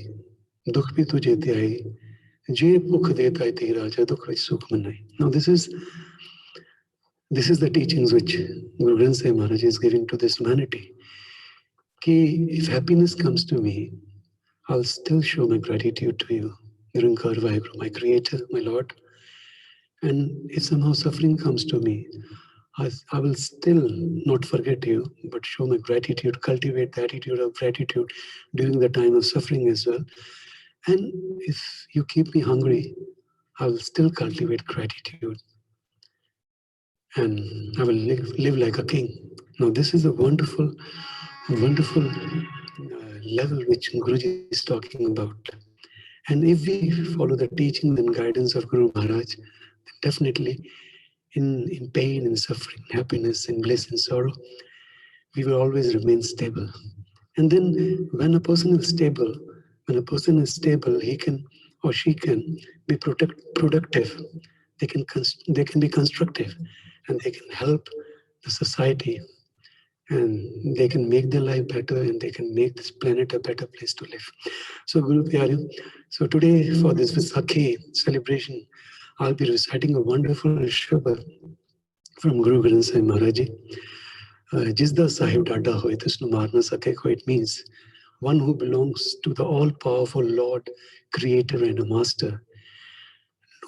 दुख भी तुझे त्याई जे भुख देता है तेरा राजा दुख विच सुख मनाई. Now this is the teachings which Guru Granth Sahib Maharaj is giving to this humanity. कि if happiness comes to me, I'll still show my gratitude to you, Niranकार Vaheguru, my Creator, my Lord. And if somehow suffering comes to me, I will still not forget you, but show my gratitude, cultivate the attitude of gratitude during the time of suffering as well. And if you keep me hungry, I will still cultivate gratitude. And I will live like a king. Now this is a wonderful level which Guruji is talking about. And if we follow the teachings and guidance of Guru Maharaj, then definitely in pain, in suffering, happiness, in bliss, and sorrow, we will always remain stable. And then when a person is stable, he can or she can be productive. They can be constructive, and they can help the society, and they can make their life better, and they can make this planet a better place to live. So Guru Pyare, so today for this Vaisakhi celebration, I'll be reciting a wonderful Shabad from Guru Granth Sahib Maharaj Ji. Jisda Sahib Dada Hoy Tisnu Marna Sake Ko, it means one who belongs to the all-powerful Lord, Creator and a Master.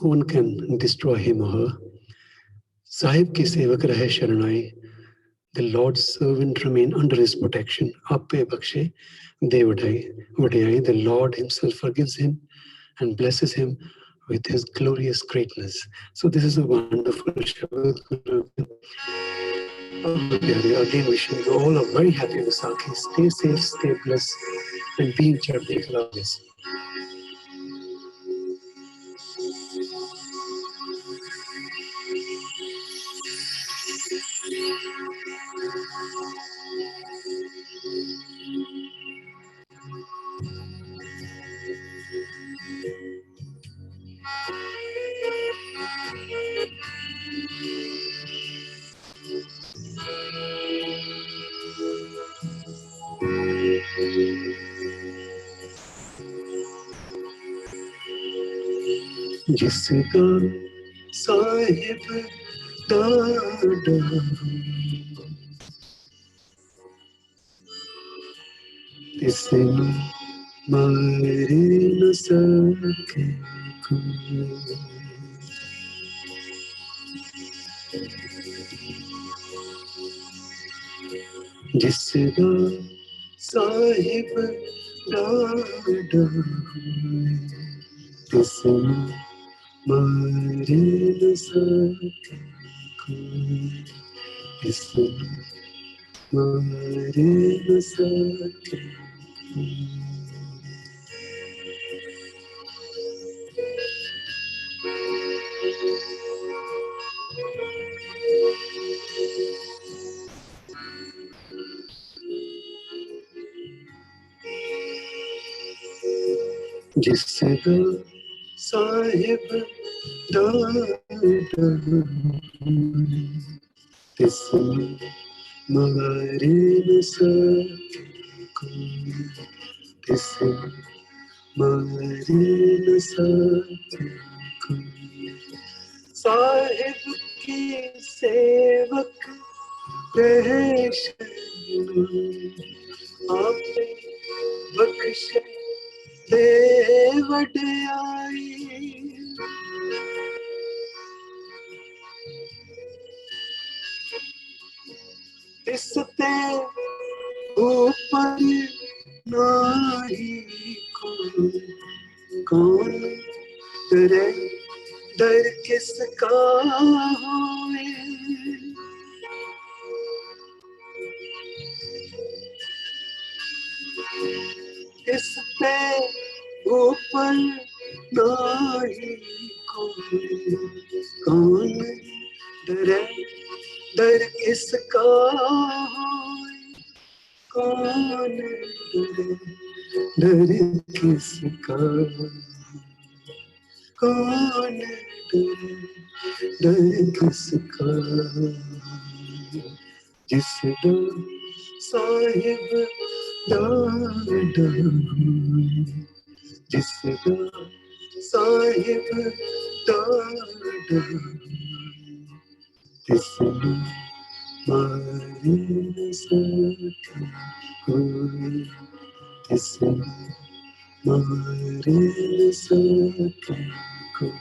No one can destroy him or her. Sahib ki sevak rahe sharanai. The Lord's servant remain under his protection. Appe bakshe devadai. The Lord himself forgives him and blesses him with his glorious greatness. So this is a wonderful Shabad. Again, wishing you all a very happy Vaisakhi. Stay safe, stay blessed, and be in Chardek always. जिसका साहिब दादा इसने मारे न सके कोई। जिसका साहिब दादा इसने मारे न सके कोई। इसने मारे न सके कोई। जिसका साहिब दादा इसने मारे न सके कोई। इसने मारे न सके कोई। साहिब की सेवक रहे आपे बख्शे दे वड्याई। इसते ऊपर नाही कोई। कौन तेरे दर किसका होए। इसते ऊपर नाही कोई। कौन तेरे दर किसका होए। कौन दर किसका। कौन दर किसका। जिसका साहिब दादा जिसका साहिब दादा इसने मारे न सके कोई। इसने मारे न सके कोई।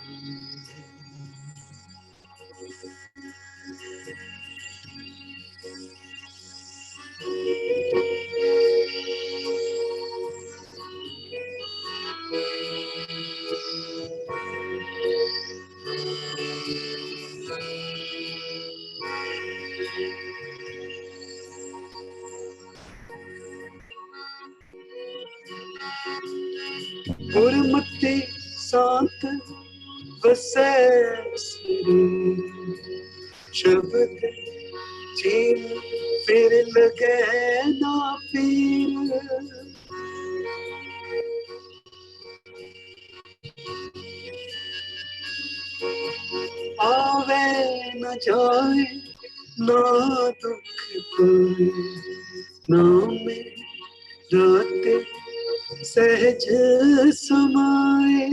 गुरमति सांत वसै शब्द चीन फिर लगे ना पीर आवे न जाए ना दुख कोई नाम रात सहज समाए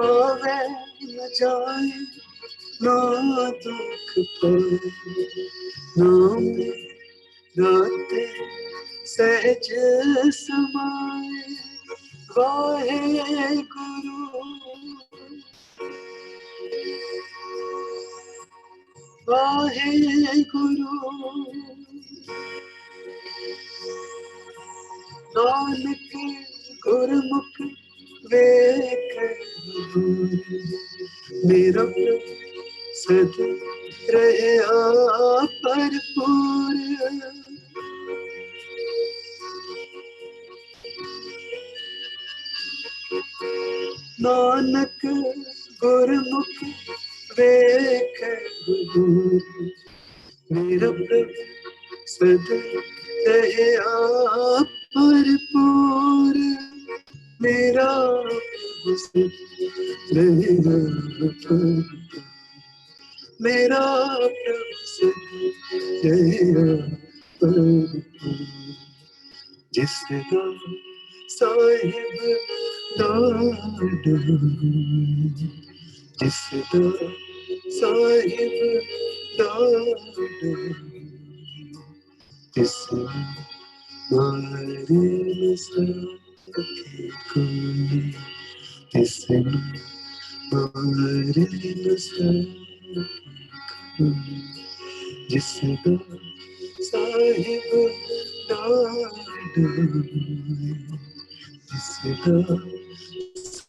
आवे न जाए ना दुख कोई नाम रात सहज समाए वाहे गुरु वाहे गुरु नानक गुरमुख वेख मेरा सद रहे भरपूर नानक गुरमुख वेख मेरा सद रहे भरपूर मेरा मेरा जिसका साहिब दाद जिसका साहिब दाद जिस मारे सके कोई जिस मारे सके जिसका साहिब दाद जिसका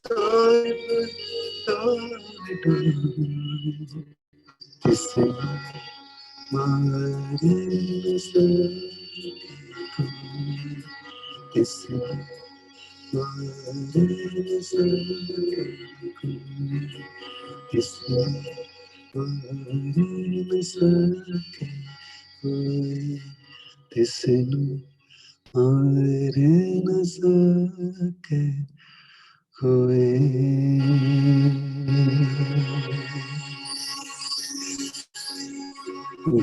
साहिब दाद जिस मारे सके जिस मारे सके जिस मारे सके तिसनु मारे न सके कोई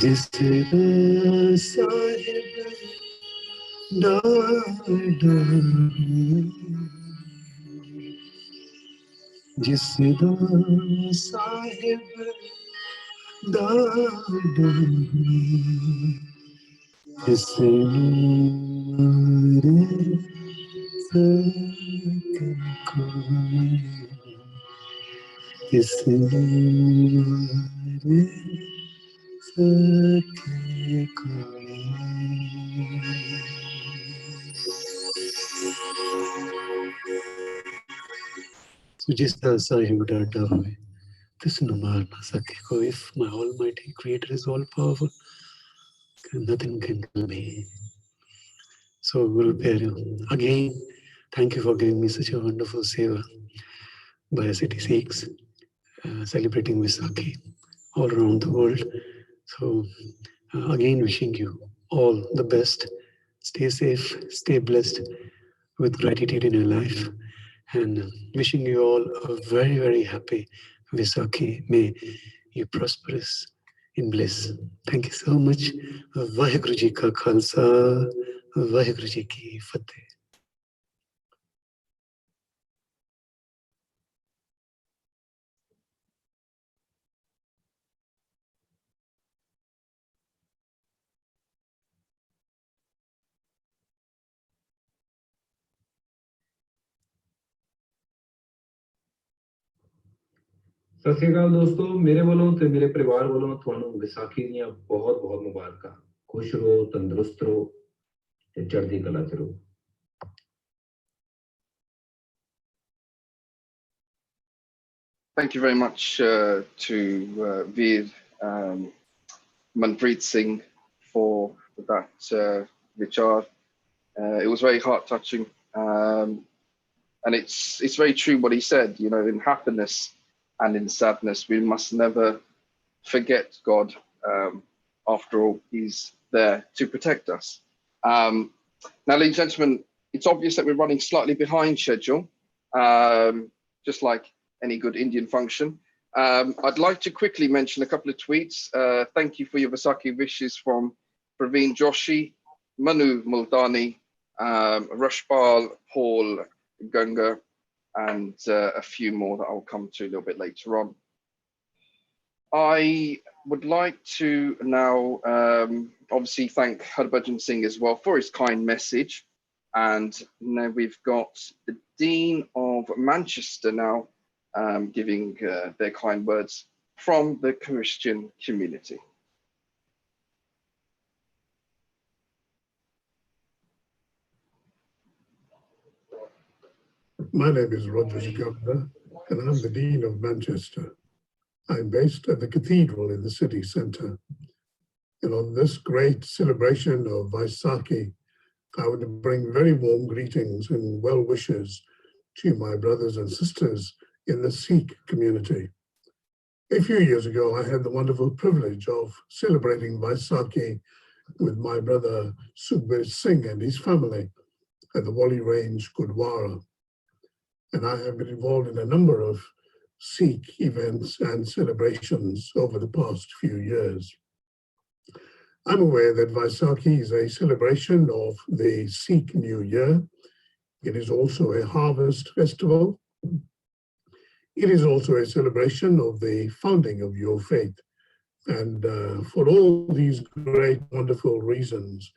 जिसका साहिब दाद जिसका साहिब दाद जिसनु मारे सके कोई जिसनु मारे सके कोई So just as Sahib Dada हुए तिसनु मार ना सके कोई. If my Almighty Creator is all powerful, nothing can kill me. So Guru Pyareo, again, thank you for giving me such a wonderful seva by City Sikhs, celebrating Vaisakhi all around the world. So again, wishing you all the best. Stay safe, stay blessed with gratitude in your life, and wishing you all a very, very happy Vaisakhi. May you prosperous in bliss. Thank you so much. Vaheguru Ji Ka Khalsa, Vaheguru Ji Ki Fateh. ਸਤਿ ਸ਼੍ਰੀ ਅਕਾਲ ਦੋਸਤੋ, ਮੇਰੇ ਵੱਲੋਂ ਤੇ ਮੇਰੇ ਪਰਿਵਾਰ ਵੱਲੋਂ ਤੁਹਾਨੂੰ ਵਿਸਾਖੀ ਦੀਆਂ ਬਹੁਤ ਬਹੁਤ ਮੁਬਾਰਕਾਂ। ਖੁਸ਼ ਰਹੋ, ਤੰਦਰੁਸਤ ਰਹੋ ਤੇ ਚੜ੍ਹਦੀ ਕਲਾ ਚ ਰਹੋ। Thank you very much to Veer Manpreet Singh for that vichar. It was very heart-touching, and it's very true what he said. You know, in happiness and in sadness, we must never forget God. After all, He's there to protect us. Now, ladies and gentlemen, it's obvious that we're running slightly behind schedule, just like any good Indian function. I'd like to quickly mention a couple of tweets. Thank you for your Vaisakhi wishes from Praveen Joshi, Manu Multani, Rashpal, Paul, Ganga, and a few more that I'll come to a little bit later on. I would like to now obviously thank Harbhajan Singh as well for his kind message. And now we've got the Dean of Manchester now giving their kind words from the Christian community. My name is Roger Gardner, and I'm the Dean of Manchester. I'm based at the cathedral in the city centre. And on this great celebration of Vaisakhi, I would bring very warm greetings and well wishes to my brothers and sisters in the Sikh community. A few years ago, I had the wonderful privilege of celebrating Vaisakhi with my brother Sukhbir Singh and his family at the Wali Range, Gurdwara. And I have been involved in a number of Sikh events and celebrations over the past few years. I'm aware that Vaisakhi is a celebration of the Sikh New Year. It is also a harvest festival. It is also a celebration of the founding of your faith. And for all these great, wonderful reasons,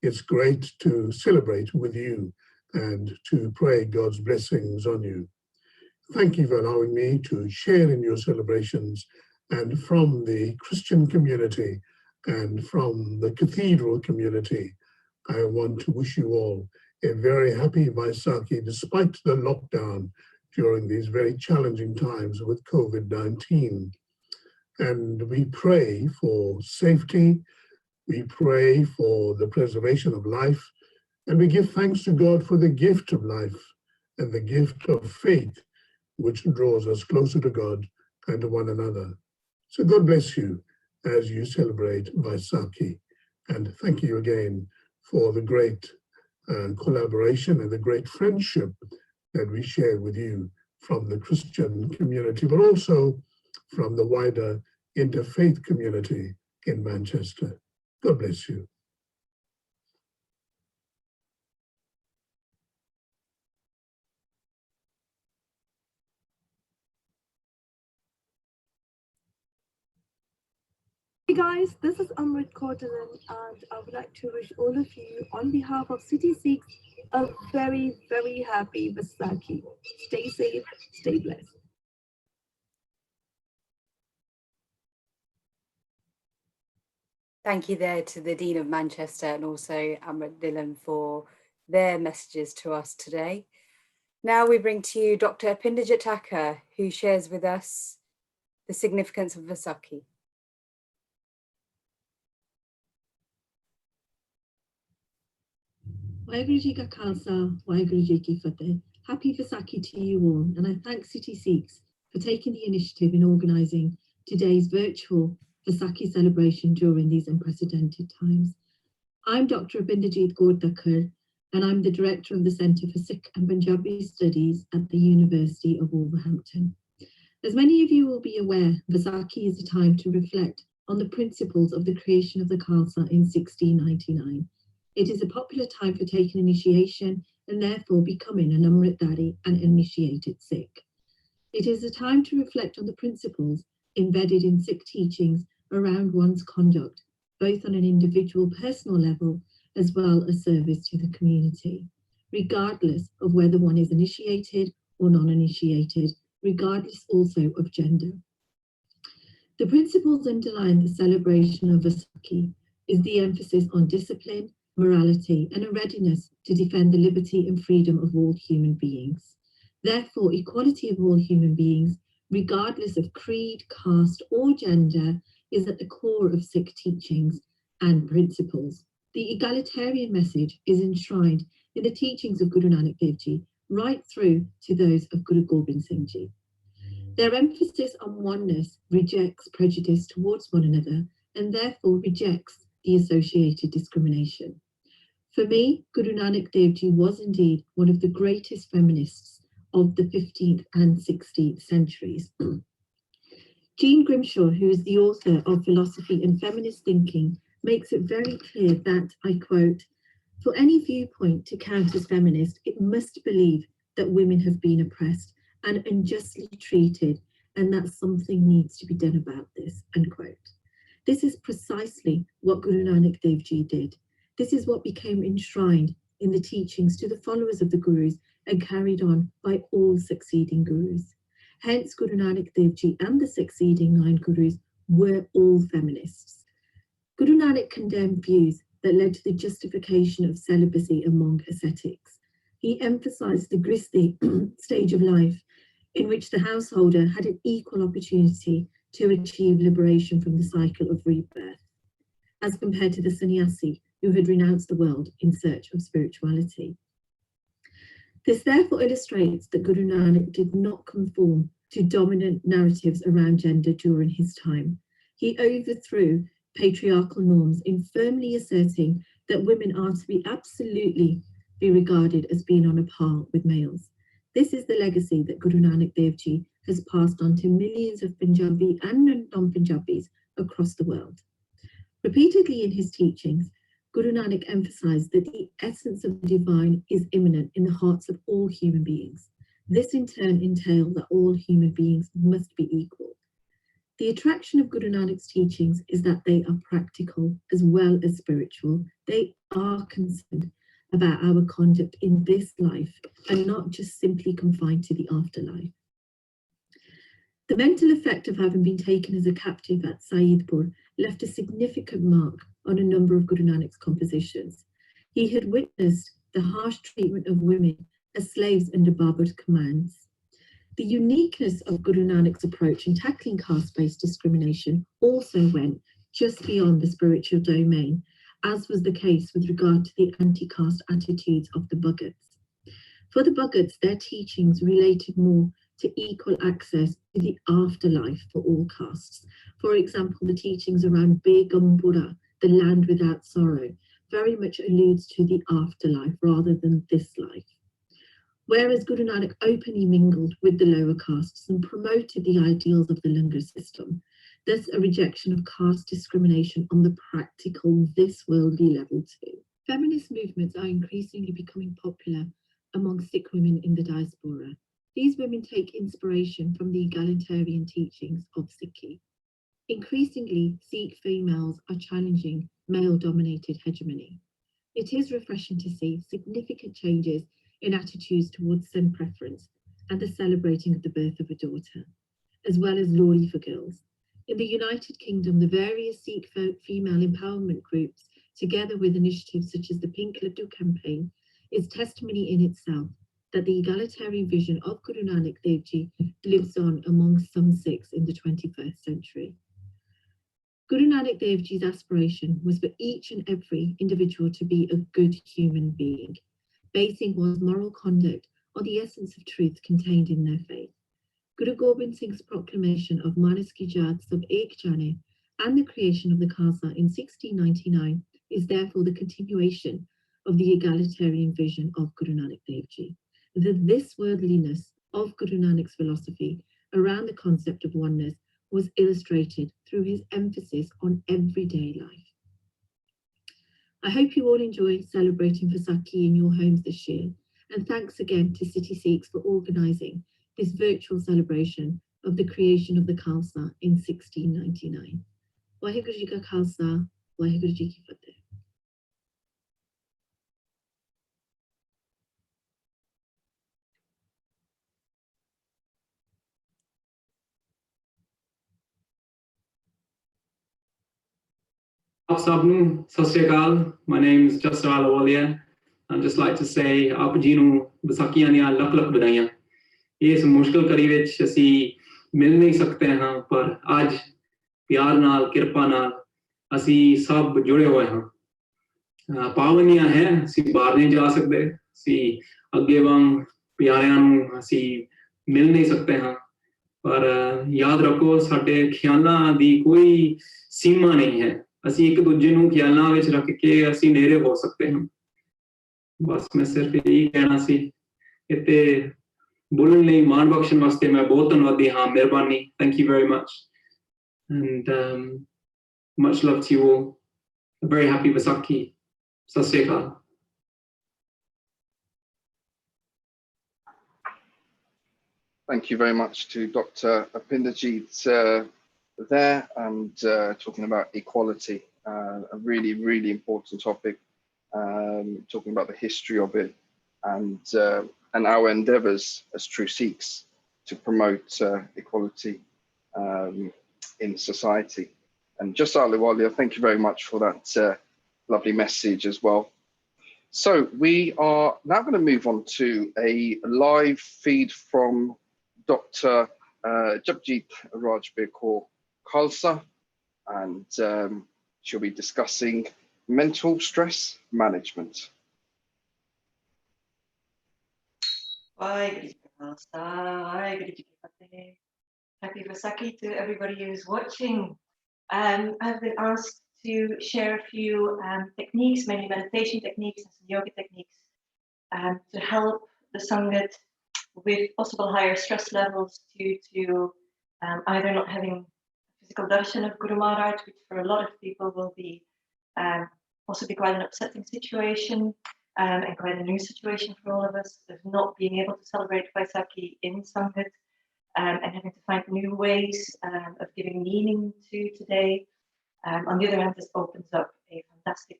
it's great to celebrate with you and to pray God's blessings on you. Thank you for allowing me to share in your celebrations, and from the Christian community and from the cathedral community, I want to wish you all a very happy Vaisakhi despite the lockdown during these very challenging times with COVID-19. And we pray for safety, we pray for the preservation of life, and we give thanks to God for the gift of life and the gift of faith, which draws us closer to God and to one another. So God bless you as you celebrate Vaisakhi. And thank you again for the great collaboration and the great friendship that we share with you from the Christian community, but also from the wider interfaith community in Manchester. God bless you. Hey guys, this is Amrit Kortalan, and I would like to wish all of you, on behalf of City Sikhs, a very, very happy Vaisakhi. Stay safe, stay blessed. Thank you there to the Dean of Manchester and also Amrit Dhillon for their messages to us today. Now we bring to you Dr. Apindajit Thakur, who shares with us the significance of Vaisakhi. Waheguru Ji Ka Khalsa, Waheguru Ji Ki Fateh. Happy Vaisakhi to you all, and I thank City Sikhs for taking the initiative in organising today's virtual Vaisakhi celebration during these unprecedented times. I'm Dr. Apindajit Thakur, and I'm the Director of the Centre for Sikh and Punjabi Studies at the University of Wolverhampton. As many of you will be aware, Vaisakhi is a time to reflect on the principles of the creation of the Khalsa in 1699. It is a popular time for taking initiation and therefore becoming an Amritdhari and initiated Sikh. It is a time to reflect on the principles embedded in Sikh teachings around one's conduct, both on an individual personal level as well as service to the community, regardless of whether one is initiated or non-initiated, regardless also of gender. The principles underlying the celebration of Vaisakhi is the emphasis on discipline, morality, and a readiness to defend the liberty and freedom of all human beings. Therefore, equality of all human beings, regardless of creed, caste, or gender, is at the core of Sikh teachings and principles. The egalitarian message is enshrined in the teachings of Guru Nanak Dev Ji, right through to those of Guru Gobind Singh Ji. Their emphasis on oneness rejects prejudice towards one another and therefore rejects the associated discrimination. For me, Guru Nanak Dev Ji was indeed one of the greatest feminists of the 15th and 16th centuries. Jean Grimshaw, who is the author of Philosophy and Feminist Thinking, makes it very clear that, I quote, "For any viewpoint to count as feminist, it must believe that women have been oppressed and unjustly treated, and that something needs to be done about this," unquote. This is precisely what Guru Nanak Dev Ji did. This is what became enshrined in the teachings to the followers of the Gurus and carried on by all succeeding Gurus. Hence, Guru Nanak Dev Ji and the succeeding 9 Gurus were all feminists. Guru Nanak condemned views that led to the justification of celibacy among ascetics. He emphasized the grihastha stage of life in which the householder had an equal opportunity to achieve liberation from the cycle of rebirth, as compared to the sannyasi who had renounced the world in search of spirituality. This therefore illustrates that Guru Nanak did not conform to dominant narratives around gender during his time. He overthrew patriarchal norms in firmly asserting that women are to be absolutely be regarded as being on a par with males. This is the legacy that Guru Nanak Dev Ji has passed on to millions of Punjabi and non-Punjabis across the world. Repeatedly in his teachings, Guru Nanak emphasized that the essence of the divine is immanent in the hearts of all human beings. This in turn entails that all human beings must be equal. The attraction of Guru Nanak's teachings is that they are practical as well as spiritual. They are concerned about our conduct in this life and not just simply confined to the afterlife. The mental effect of having been taken as a captive at Saidpur left a significant mark on a number of Guru Nanak's compositions. He had witnessed the harsh treatment of women as slaves under Babur's commands. The uniqueness of Guru Nanak's approach in tackling caste-based discrimination also went just beyond the spiritual domain, as was the case with regard to the anti-caste attitudes of the Bhagats. For the Bhagats, their teachings related more to equal access to the afterlife for all castes. For example, the teachings around Begambura, the land without sorrow, very much alludes to the afterlife rather than this life. Whereas Guru Nanak openly mingled with the lower castes and promoted the ideals of the Langar system, thus a rejection of caste discrimination on the practical, this worldly level too. Feminist movements are increasingly becoming popular among Sikh women in the diaspora. These women take inspiration from the egalitarian teachings of Sikhi. Increasingly, Sikh females are challenging male-dominated hegemony. It is refreshing to see significant changes in attitudes towards son preference and the celebrating of the birth of a daughter, as well as Lori for girls. In the United Kingdom, the various Sikh female empowerment groups, together with initiatives such as the Pink Laddu campaign, is testimony in itself that the egalitarian vision of Guru Nanak Dev Ji lives on among some Sikhs in the 21st century. Guru Nanak Dev Ji's aspiration was for each and every individual to be a good human being, basing one's moral conduct on the essence of truth contained in their faith. Guru Gobind Singh's proclamation of Manas ki Jaat Sab Ek Jane and the creation of the Khalsa in 1699 is therefore the continuation of the egalitarian vision of Guru Nanak Dev Ji. This worldliness of Guru Nanak's philosophy around the concept of oneness was illustrated through his emphasis on everyday life. I hope you all enjoy celebrating Vaisakhi in your homes this year, and thanks again to City Sikhs for organising this virtual celebration of the creation of the Khalsa in 1699. Waheguru Ji Ka Khalsa, Waheguru Ji Ki Fateh. My name is Justin Alawalia. I'd just like to say, Aap ji nu Vaisakhiyan diyan lakh lakh badaiyan. Is mushkil kari vich assi ਮਿਲ ਨਹੀਂ ਸਕਦੇ ਹਾਂ, ਪਰ ਅੱਜ ਪਿਆਰ ਨਾਲ, ਕਿਰਪਾ ਨਾਲ ਅਸੀਂ ਸਭ ਜੁੜੇ ਹੋਏ ਹਾਂ। ਪਾਵਨੀਆਂ ਹੈ, ਅਸੀਂ ਬਾਹਰ ਨਹੀਂ ਜਾ ਸਕਦੇ, ਅਸੀਂ ਅੱਗੇ ਵਾਂਗ ਪਿਆਰਿਆਂ ਨੂੰ ਅਸੀਂ ਮਿਲ ਨਹੀਂ ਸਕਦੇ ਹਾਂ, ਪਰ ਯਾਦ ਰੱਖੋ ਸਾਡੇ ਖਿਆਲਾਂ ਦੀ ਕੋਈ ਸੀਮਾ ਨਹੀਂ ਹੈ। ਅਸੀਂ ਇੱਕ ਦੂਜੇ ਨੂੰ ਖਿਆਲਾਂ ਵਿੱਚ ਰੱਖ ਕੇ ਅਸੀਂ ਨੇੜੇ ਹੋ ਸਕਦੇ ਹਾਂ। ਬਸ ਮੈਂ ਸਿਰਫ ਇਹੀ ਕਹਿਣਾ ਸੀ। ਇੱਥੇ ਬੋਲਣ ਲਈ ਮਾਣ ਬਖਸ਼ਣ ਵਾਸਤੇ ਮੈਂ ਬਹੁਤ ਧੰਨਵਾਦੀ ਹਾਂ। ਮਿਹਰਬਾਨੀ। Thank you very much. And much love to you all. A very happy Vaisakhi. Sat Sri Akal. Thank you very much to Dr. Apinderjeet there, and talking about equality, a really, really important topic, talking about the history of it, and our endeavours as true Sikhs to promote equality in society. And Jasa Aliwalia, thank you very much for that lovely message as well. So we are now going to move on to a live feed from Dr. Japjit Rajbir Kaur Khalsa, and she'll be discussing mental stress management. Happy Vaisakhi to everybody who's watching. I've been asked to share a few techniques, mainly meditation techniques and some yoga techniques, to help the Sangat with possible higher stress levels due to either not having physical darshan of Guru Maharaj, which for a lot of people will be possibly quite an upsetting situation, and quite a new situation for all of us, of not being able to celebrate Vaisakhi in Sangat, and having to find new ways of giving meaning to today. On the other hand, this opens up a fantastic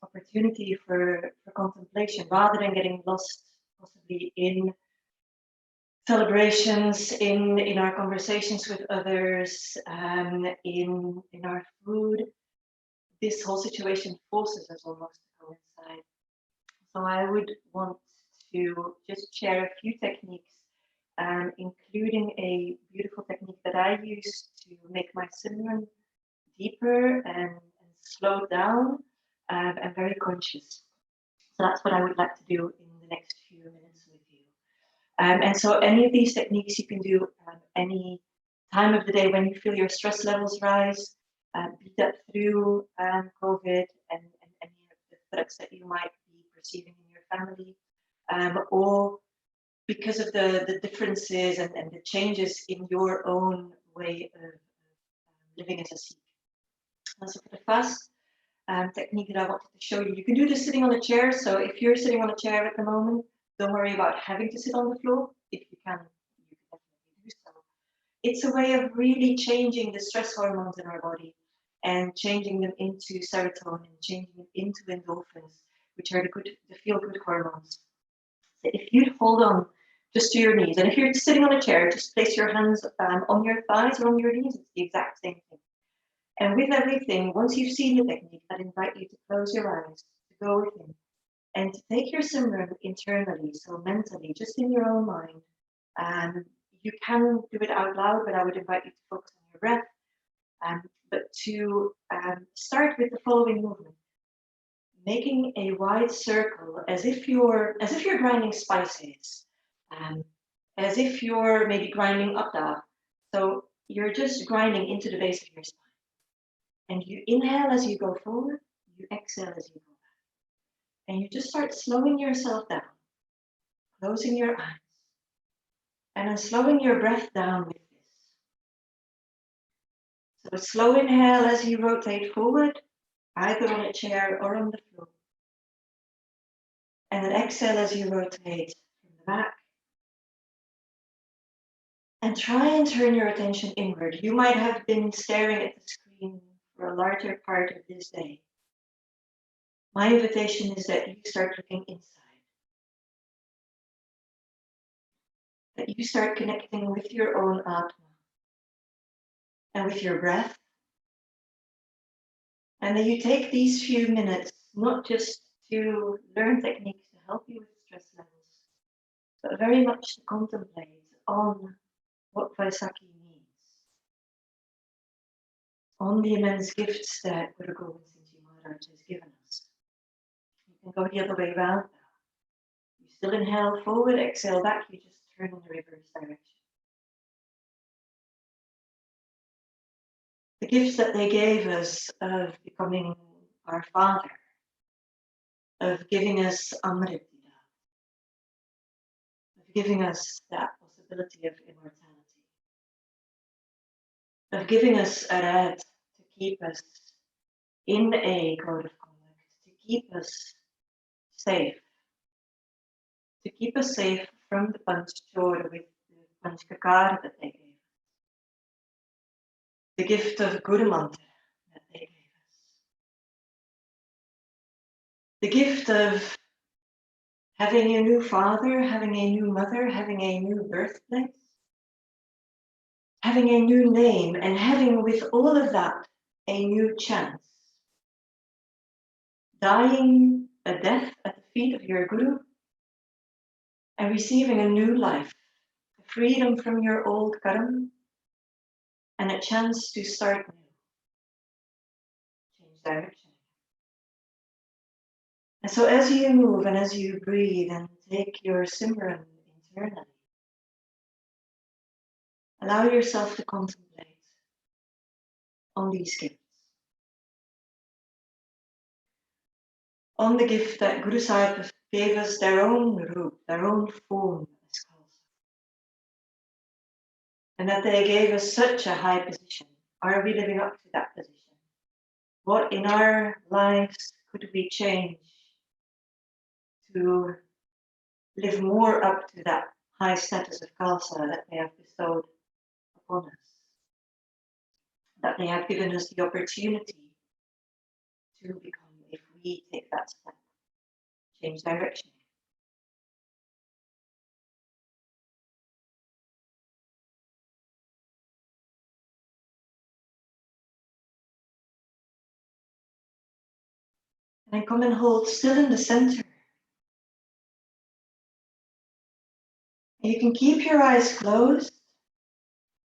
opportunity for contemplation, rather than getting lost possibly in celebrations, in our conversations with others, in our food. This whole situation forces us almost to go inside. So I would want to just share a few techniques, including a beautiful technique that I use to make my Simran deeper and slow down, and very conscious. So that's what I would like to do in the next few minutes with you. And so any of these techniques you can do any time of the day when you feel your stress levels rise, be that through COVID and any of the threats that you might be perceiving in your family, or because of the differences and the changes in your own way of living as a Sikh. And so for the first technique that I wanted to show you, you can do this sitting on a chair. So if you're sitting on a chair at the moment, don't worry about having to sit on the floor. If you can, you can definitely do so. It's a way of really changing the stress hormones in our body and changing them into serotonin, changing them into endorphins, which are the feel-good hormones. So if you hold on just to your knees, and if you're sitting on a chair, just place your hands on your thighs or on your knees. It's the exact same thing. And with everything, once you've seen the technique, I'd invite you to close your eyes, to go within, and to take your Simran internally, so mentally, just in your own mind. You can do it out loud, but I would invite you to focus on your breath. But to start with the following movement, making a wide circle, as if you're grinding spices, as if you're maybe grinding upda. So you're just grinding into the base of your spine. And you inhale as you go forward, you exhale as you go back. And you just start slowing yourself down, closing your eyes, and then slowing your breath down with this. So a slow inhale as you rotate forward, either on a chair or on the floor. And then exhale as you rotate from the back. And try and turn your attention inward. You might have been staring at the screen for a larger part of this day. My invitation is that you start looking inside. That you start connecting with your own Atma and with your breath. And that you take these few minutes, not just to learn techniques to help you with stress levels, but very much to contemplate on what Vaisakhi means, on the immense gifts that Guru Gobind Singh Ji Maharaj has given us. You can go the other way around now. You still inhale forward, exhale back, you just turn in the reverse direction. The gifts that they gave us of becoming our Father, of giving us Amrit, of giving us that possibility of immortality, of giving us Arad to keep us in a code of conduct, to keep us safe, from the Panch Chor with the Panch Kakar that they gave us, the gift of Guru Mantra that they gave us, the gift of having a new father, having a new mother, having a new birthplace, having a new name, and having with all of that a new chance. Dying a death at the feet of your Guru and receiving a new life, freedom from your old karma, and a chance to start new. Change direction. And so as you move and as you breathe and take your Simran internally, allow yourself to contemplate on these gifts. On the gift that Guru Sahib gave us their own roop, their own form, as Khalsa. And that they gave us such a high position. Are we living up to that position? What in our lives could we change to live more up to that high status of Khalsa that they have bestowed upon us? That they have given us the opportunity to become, if we take that step, change direction. And come and hold still in the center. You can keep your eyes closed.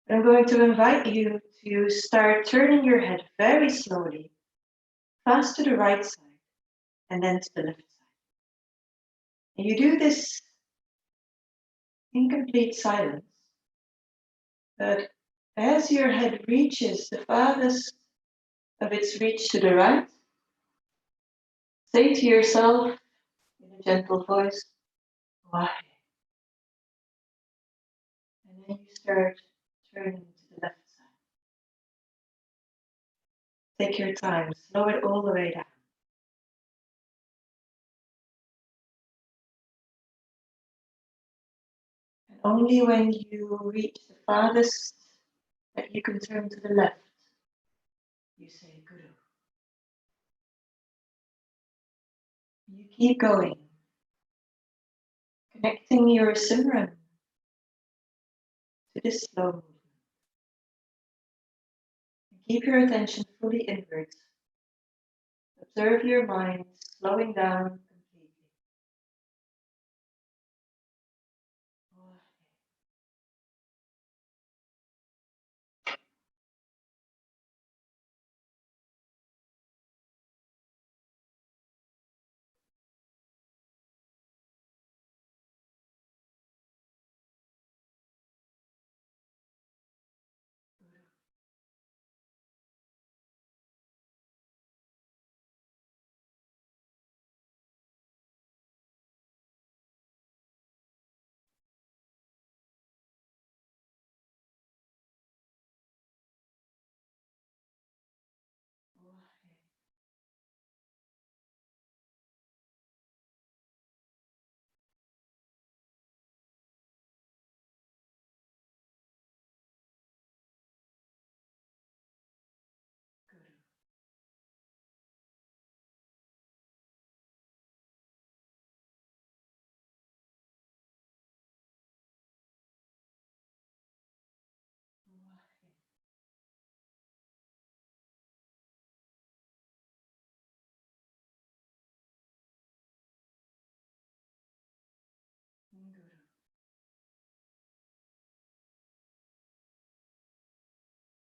I'm going to invite you to start turning your head very slowly, fast to the right side, and then to the left side. And you do this in complete silence. But as your head reaches the farthest of its reach to the right, say to yourself in a gentle voice, why? And then you start turning to the left side. Take your time, slow it all the way down. And only when you reach the farthest that you can turn to the left, you say Guru. You keep going, connecting your Simran to this slow movement. And keep your attention fully inwards. Observe your mind slowing down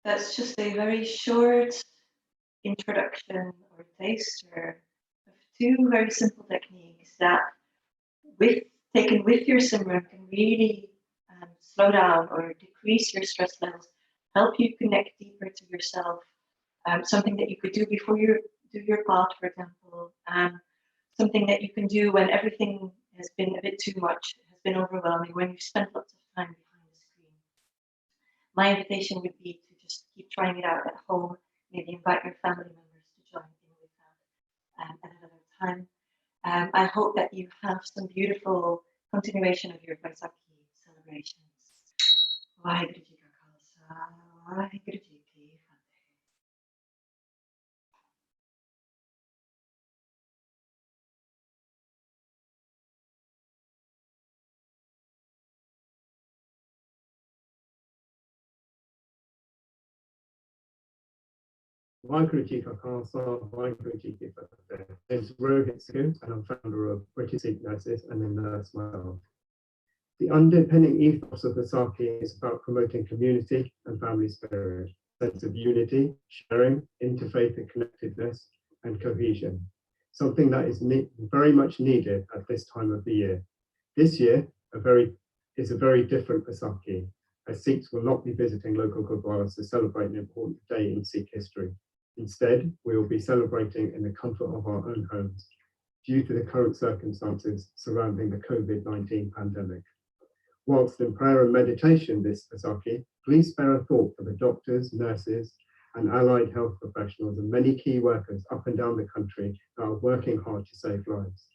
that's just a very short introduction or taster of two very simple techniques that, taken with your Simran, can really slow down or decrease your stress levels, help you connect deeper to yourself. Something that you could do before you do your path, for example. Something that you can do when everything has been a bit too much, has been overwhelming, when you've spent lots of time behind the screen. My invitation would be to just keep trying it out at home, maybe invite your family members to join in with that at another time. I hope that you have some beautiful continuation of your Vaisakhi celebrations. Vaheguru Ji Ka Khalsa, Vaheguru Ji Ki Fateh. Vaheguru Ji Ka Khalsa, Vaheguru Ji Ki Fateh. It's Rohit Singh, and I'm founder of British Sikh Nurses and a nurse myself. The underpinning ethos of Vaisakhi is about promoting community and family spirit, sense of unity, sharing, interfaith and connectedness, and cohesion. Something that is very much needed at this time of the year. This year is a very different Vaisakhi, as Sikhs will not be visiting local gurdwaras to celebrate an important day in Sikh history. Instead, we will be celebrating in the comfort of our own homes due to the current circumstances surrounding the COVID-19 pandemic. Whilst in prayer and meditation this Vaisakhi, please spare a thought for the doctors, nurses, and allied health professionals and many key workers up and down the country that are working hard to save lives.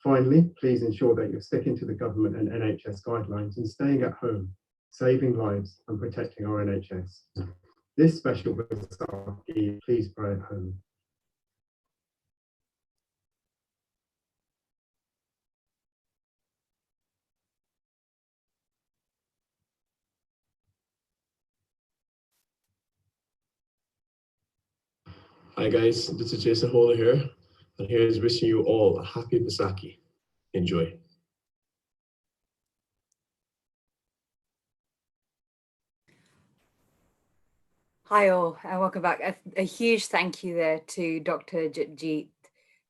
Finally, please ensure that you're sticking to the government and NHS guidelines and staying at home, saving lives and protecting our NHS. This special Vaisakhi, please pray at home. Hi guys, this is Jason Holler here, and here's wishing you all a happy Vaisakhi. Enjoy. Hi all, and welcome back. A huge thank you there to Dr. Jeet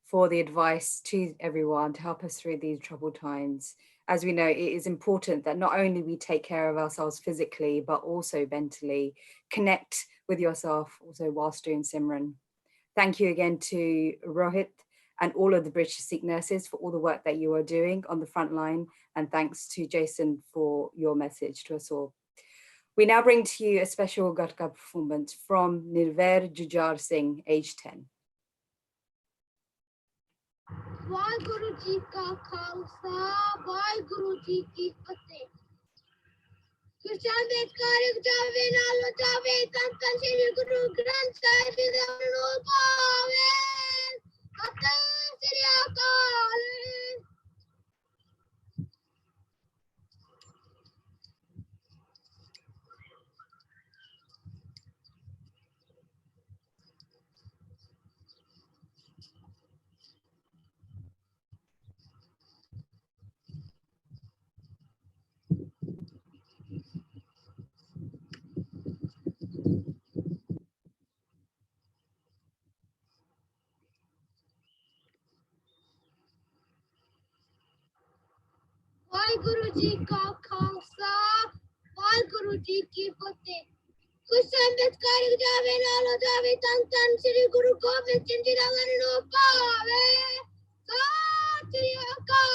for the advice to everyone to help us through these troubled times. As we know, it is important that not only we take care of ourselves physically, but also mentally, connect with yourself also whilst doing Simran. Thank you again to Rohit and all of the British Sikh nurses for all the work that you are doing on the front line. And thanks to Jason for your message to us all. We now bring to you a special Gatka performance from Nirvair Jujar Singh, age 10. Vaheguru Ji Ka Khalsa, Vaheguru Ji Ki Fateh. Krishna Karek Jave Nalo Jave Tantan Shri Guru Granth Sahib Damno Pave Atan Shri Akal. Vaheguru Ji Ka Khalsa, Vaheguru Ji Ki Fateh. Krishna Karek Jave Nalo Jave Tantan Shri Guru Gobind Singh Ji Damno Pave Atan Shri Akal.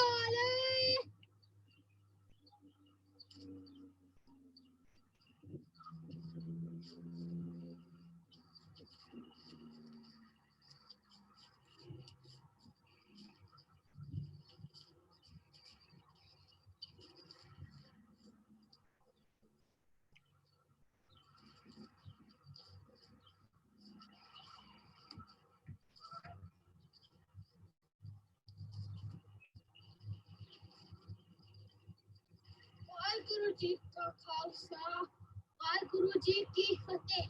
Vaheguru Ji Ka Khalsa, Vaheguru Ji Ki Fateh.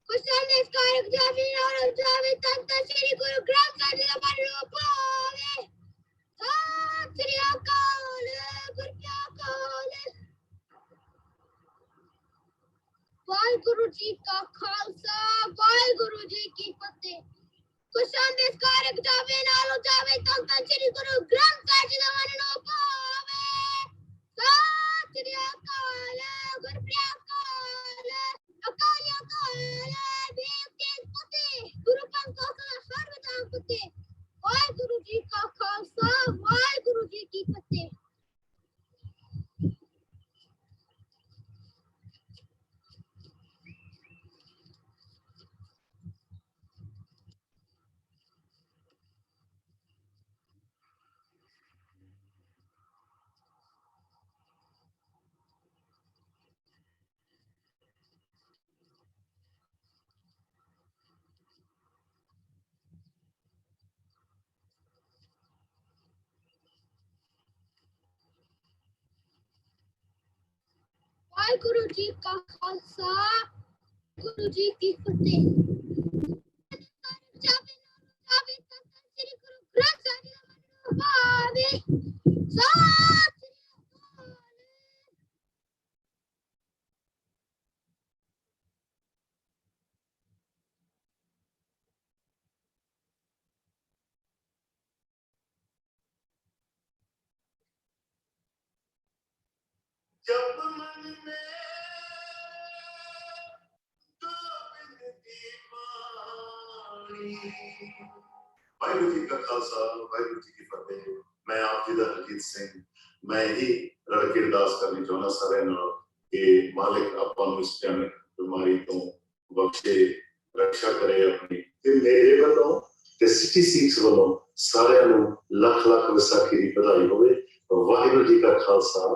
Krishna Karek Jave Nalo Jave Tantan Shri Guru Granth Sahib Ji Damno Pave Atan Shri Akal. Guru Ki Akal. Waheguru ji ਕਾ ਖਾਲਸਾ ਵਾਹਿਗੁਰੂ ਜੀ ਕੀ ਫਤਿਹ ਕੁਸ਼ਾਨ ਦੇ ਕਾਰਕ ਜਾਵੇ ਨਾਲੋਂ ਜਾਵੇ ਤਾਂ ਸ੍ਰੀ ਗੁਰੂ ਗ੍ਰੰਥ ਸਾਹਿਬ ਜੀ ਦਾ ਮੰਨਣਾ ਪਾਵੇ ਸਤਿ ਸ੍ਰੀ ਅਕਾਲ ਗੁਰਪ੍ਰੀਤ ਕਾਲ ਅਕਾਲ ਅਕਾਲ ਬੇਤੇਜ ਫਤਿਹ ਗੁਰੂ ਪੰਥ ਦਾ ਸਰਵਦਾ ਫਤਿਹ ਵਾਹਿਗੁਰੂ ਜੀ ਕਾ ਖਾਲਸਾ ਵਾਹਿਗੁਰੂ ਜੀ ਕੀ ਫਤਿਹ ਵਾਹਿਗੁਰੂ ਜੀ ਕਾ ਖਾਲਸਾ ਗੁਰੂ ਜੀ ਕੀ ਫਤਿਹ ਜਾਵੇ ਤਾਂ ਸ੍ਰੀ ਗੁਰੂ ਗ੍ਰੰਥ ਸਾਹਿਬ ਜੀ ਦਾ ਮੰਨਣਾ ਪਾਵੇ ਸਤਿ जब मन में गोविंद की वाणी वाहिगुरू जी का खालसा वाहिगुरू जी की फतेह मैं आप जी दा हरजीत सिंह मैं ही रल के अरदास करनी चाहना सारे नाल कि मालिक आपां नूं इस भयानक बीमारी तो बख्शे रक्षा करे अपनी ते मेरे वालों ते सिटी सिक्स वालों सारे नूं लख लख विसाखी दी बधाई होवे वाहिगुरू जी का Khalsa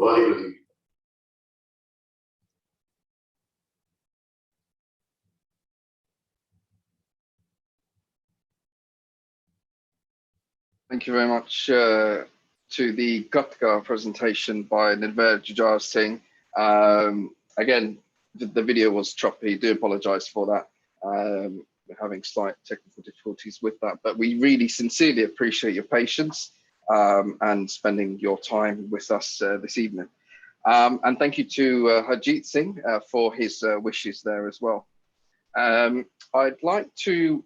Waheguru ji Thank you very much to the Gatka presentation by Nidver Jujar Singh. Again, the video was choppy. Do apologise for that. We're having slight technical difficulties with that, but we really sincerely appreciate your patience and spending your time with us this evening. And thank you to Harjeet Singh for his wishes there as well. I'd like to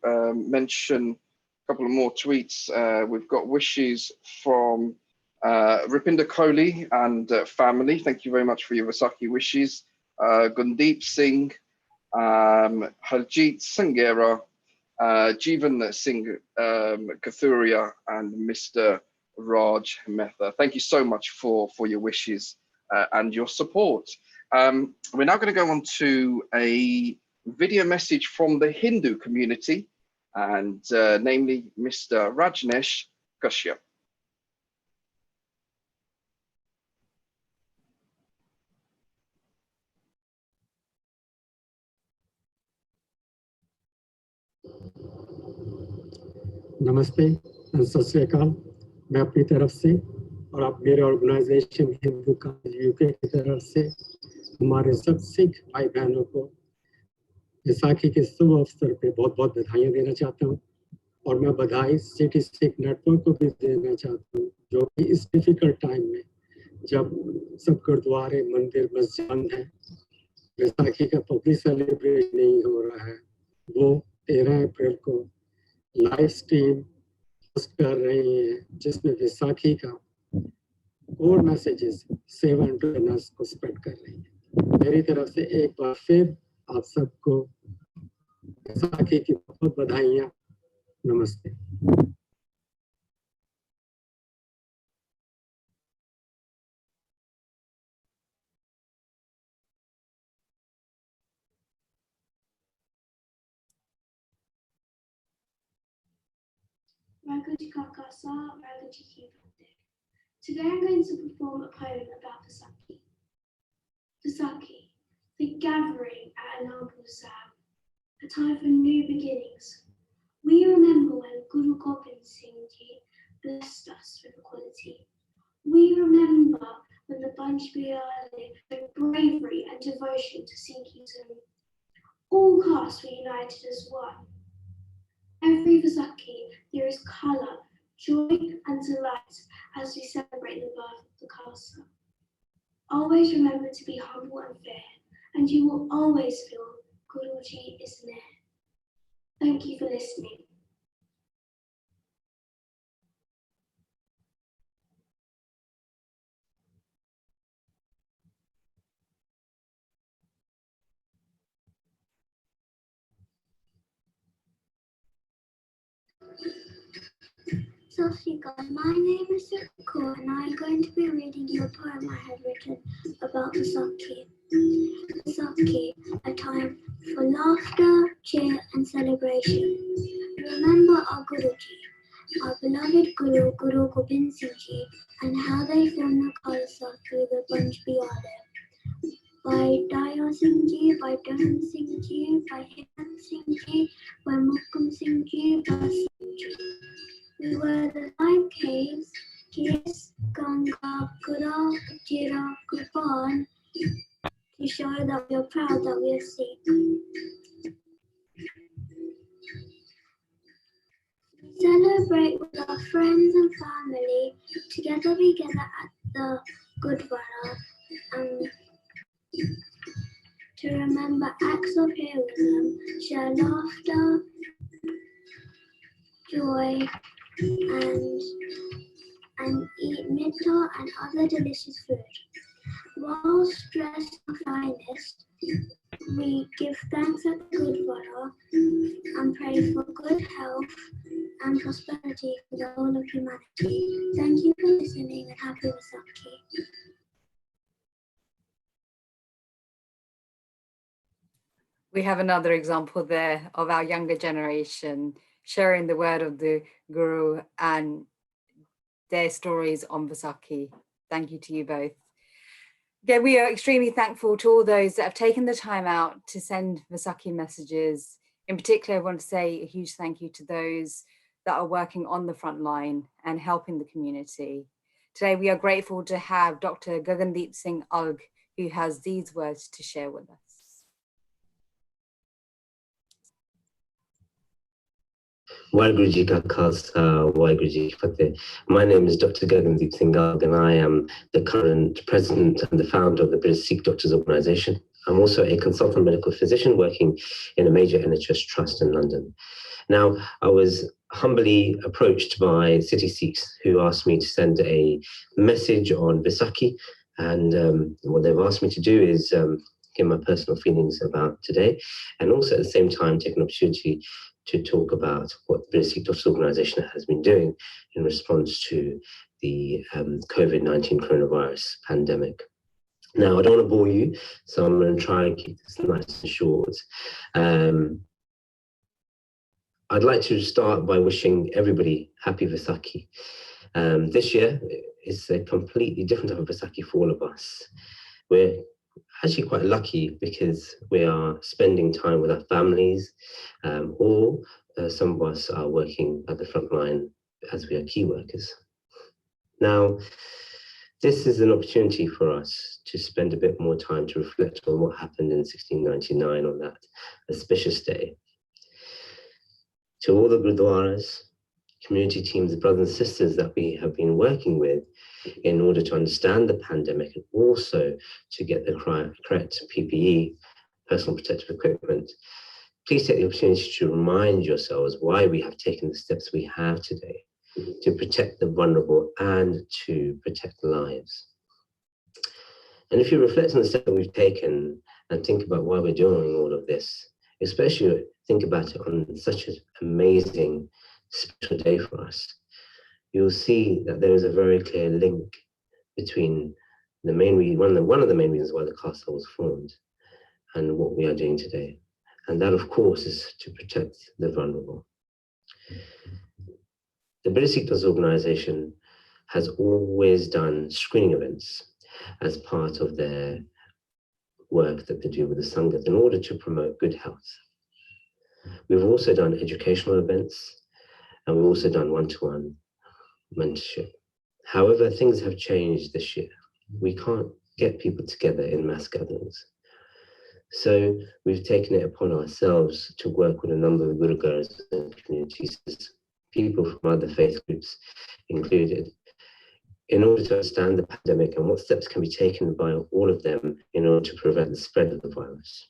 mention couple of more tweets. We've got wishes from Rupinder Kohli and family. Thank you very much for your Vaisakhi wishes. Gundeep Singh, Harjeet Sangera, Jeevan Singh Kathuria, and Mr. Raj Mehta. Thank you so much for your wishes and your support. We're now going to go on to a video message from the Hindu community, and namely Mr. Rajneesh Kashyap. नमस्ते सत श्री अकाल मैं अपनी तरफ से और आप मेरे ऑर्गेनाइजेशन हिंदू का यूके की तरफ से हमारे सब सिख भाई बहनों को वैसाखी के शुभ अवसर पे बहुत बहुत बधाइयाँ देना चाहता हूँ और मैं बधाई सिटी सिख नेटवर्क को भी देना चाहता हूँ जो कि इस डिफिकल्ट टाइम में जब सब गुरुद्वारे मंदिर मस्जिद बंद है वैसाखी का पब्लिक सेलिब्रेशन नहीं हो रहा है वो 13 अप्रैल को लाइव स्ट्रीम पोस्ट कर रही है जिसमें वैसाखी का कोर मैसेजेस 7 डोनर्स को स्प्रेड कर रही है। मेरी तरफ से एक बार फिर आप सबको वैसाखी की बहुत बधाइयाँ। नमस्ते। Today I'm going to perform a poem about Vaisakhi. Vaisakhi, the gathering at Anandpur Sahib, a time for new beginnings. We remember when Guru Gobind Singh Ji blessed us with equality. We remember when the Banch Bihari showed bravery and devotion to Sikhism. All castes were united as one. Every Vaisakhi there is colour, joy and delight as we celebrate the birth of the Khalsa. Always remember to be humble and fair and you will always feel Guruji is there. Thank you for listening. Sat Shri Akal. My name is Kaur and I am going to be reading you a poem I have written about Vaisakhi. Vaisakhi, a time for laughter, cheer and celebration. Remember our Guruji, our beloved Guru, Guru Gobind Singh Ji, and how they formed the Khalsa through the Panj Piyale. By Daya Singh Ji, by Dharam Singh Ji, by Hiran Singh Ji, by Mukam Singh Ji, by Singh Ji. We were the 5 caves, Kis, Ganga, Kura, Jira, Kupan, to show that we are proud that we are Sikh. Celebrate with our friends and family. Together we gather at the Gurdwara to remember acts of heroism, share laughter, joy, and eat mitta and other delicious food. While stressed our finest, we give thanks at the Gurdwara and pray for good health and prosperity for the whole of humanity. Thank you for listening and happy Vaisakhi. We have another example there of our younger generation sharing the word of the Guru and their stories on Vaisakhi. Thank you to you both. Again, we are extremely thankful to all those that have taken the time out to send Vaisakhi messages. In particular, I want to say a huge thank you to those that are working on the front line and helping the community. Today, we are grateful to have Dr. Gagandeep Singh Alg, who has these words to share with us. Waheguru Ji Ka Khalsa, Waheguru Ji Ki Fateh. My name is Dr. Gagandeep Singh Alg and I am the current president and the founder of the British Sikh Doctors Organisation. I'm also a consultant medical physician working in a major NHS trust in London. Now, I was humbly approached by City Sikhs who asked me to send a message on Vaisakhi, and what they've asked me to do is give my personal feelings about today, and also at the same time take an opportunity to talk about what the British Sikh Doctors Organisation has been doing in response to the COVID-19 coronavirus pandemic. Now, I don't want to bore you, so I'm going to try and keep this nice and short. I'd like to start by wishing everybody happy Vaisakhi. This year is a completely different type of Vaisakhi for all of us. We're actually quite lucky because we are spending time with our families, or some of us are working at the front line as we are key workers. Now, this is an opportunity for us to spend a bit more time to reflect on what happened in 1699 on that auspicious day. To all the Gurdwaras, community teams, brothers and sisters that we have been working with in order to understand the pandemic and also to get the correct PPE, personal protective equipment, please take the opportunity to remind yourselves why we have taken the steps we have today to protect the vulnerable and to protect lives. And if you reflect on the steps that we've taken and think about why we're doing all of this, especially think about it on such an amazing, special day for us, you'll see that there is a very clear link between the main reason, one of the main reasons why the Khalsa was formed and what we are doing today. And that, of course, is to protect the vulnerable. The British Sikh Doctors Organisation has always done screening events as part of their work that they do with the Sangat in order to promote good health. We've also done educational events, and we've also done one-to-one mentorship. However, things have changed this year. We can't get people together in mass gatherings. So we've taken it upon ourselves to work with a number of Gurukars and communities, people from other faith groups included, in order to understand the pandemic and what steps can be taken by all of them in order to prevent the spread of the virus.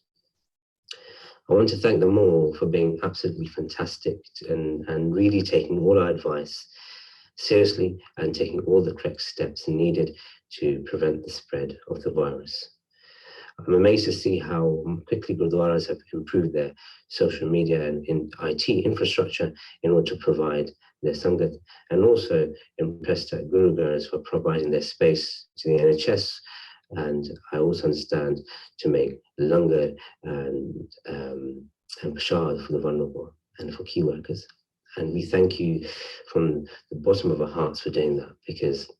I want to thank them all for being absolutely fantastic and really taking all our advice seriously and taking all the correct steps needed to prevent the spread of the virus. I'm amazed to see how quickly Gurdwaras have improved their social media and in IT infrastructure in order to provide their Sangat, and also impressed at Gurugaras for providing their space to the NHS. And I also understand to make langar and prashad for the vulnerable and for key workers. And we thank you from the bottom of our hearts for doing that, because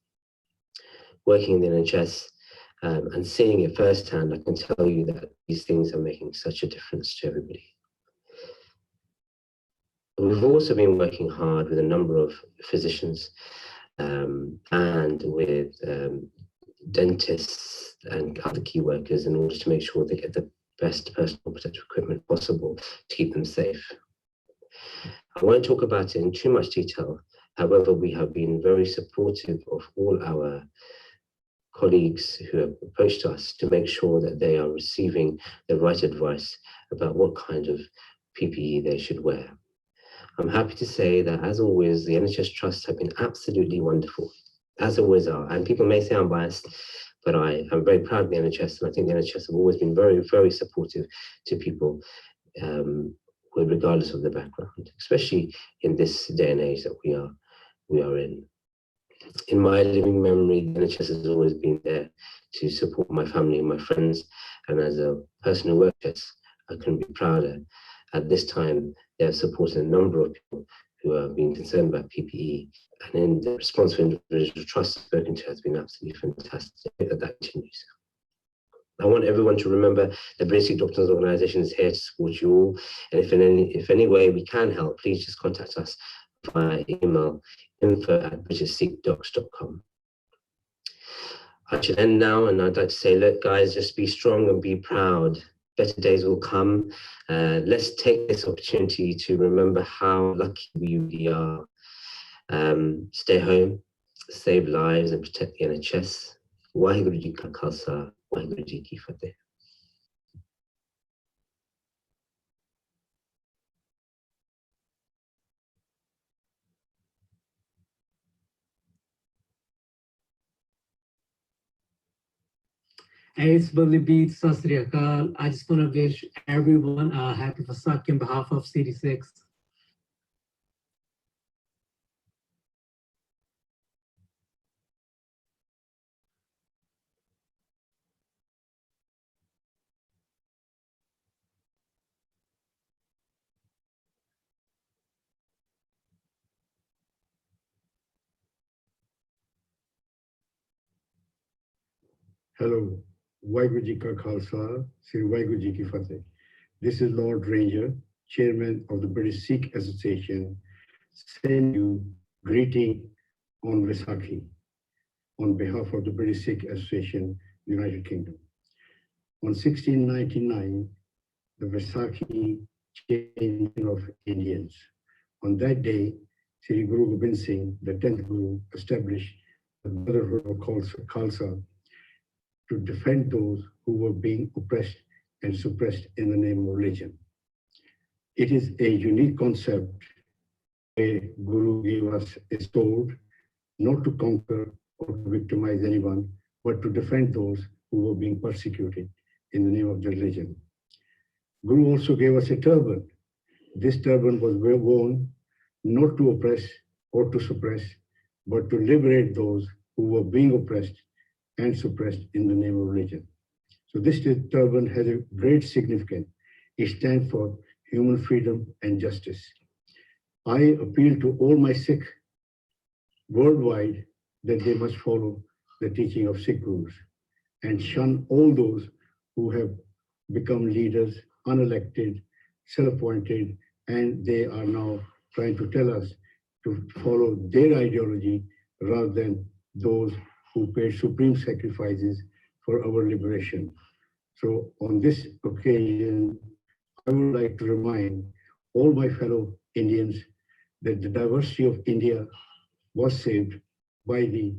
working in the NHS and seeing it firsthand, I can tell you that these things are making such a difference to everybody. We've also been working hard with a number of physicians and with dentists and other key workers in order to make sure they get the best personal protective equipment possible to keep them safe. I won't talk about it in too much detail. However, we have been very supportive of all our colleagues who have approached us to make sure that they are receiving the right advice about what kind of PPE they should wear. I'm happy to say that, as always, the NHS trusts have been absolutely wonderful, as always are. And people may say I'm biased, but I am very proud of the NHS, and I think the NHS have always been very, very supportive to people, regardless of their background, especially in this day and age that we are in. In my living memory, the NHS has always been there to support my family and my friends, and as a person who works, I couldn't be prouder. At this time, they have supported a number of people who have been concerned about PPE, and in the response for individual trust spoken to has been absolutely fantastic. That continues. I want everyone to remember the British Sikh Doctors Organisation is here to support you all, and if any way we can help, please just contact us via email info@britishsikhdocs.com. I should end now, and I'd like to say, look, guys, just be strong and be proud. Better days will come. Let's take this opportunity to remember how lucky we really are. Stay home, save lives, and protect the NHS. Waheguru Ji Ka Khalsa, Waheguru Ji Ki Fateh. It's Bully Beat Sasri Akal. I just want to wish everyone a happy Vaisakhi on behalf of CD6. Hello, Waheguru Ji Ka Khalsa, Sri Waheguru Ji Ki Fateh. This is Lord Ranger, Chairman of the British Sikh Association, send you greeting on Vaisakhi on behalf of the British Sikh Association, United Kingdom. On 1699, the Vaisakhi changing of Indians. On that day, Sri Guru Gobind Singh, the 10th Guru, established the Brotherhood of Khalsa to defend those who were being oppressed and suppressed in the name of religion. It is a unique concept where Guru gave us a sword, not to conquer or to victimize anyone, but to defend those who were being persecuted in the name of the religion. Guru also gave us a turban. This turban was worn not to oppress or to suppress, but to liberate those who were being oppressed and suppressed in the name of religion. So this turban has a great significance. It stands for human freedom and justice. I appeal to all my Sikh worldwide that they must follow the teaching of Sikh Gurus and shun all those who have become leaders, unelected, self-appointed, and they are now trying to tell us to follow their ideology rather than those who paid supreme sacrifices for our liberation. So on this occasion, I would like to remind all my fellow Indians that the diversity of India was saved by the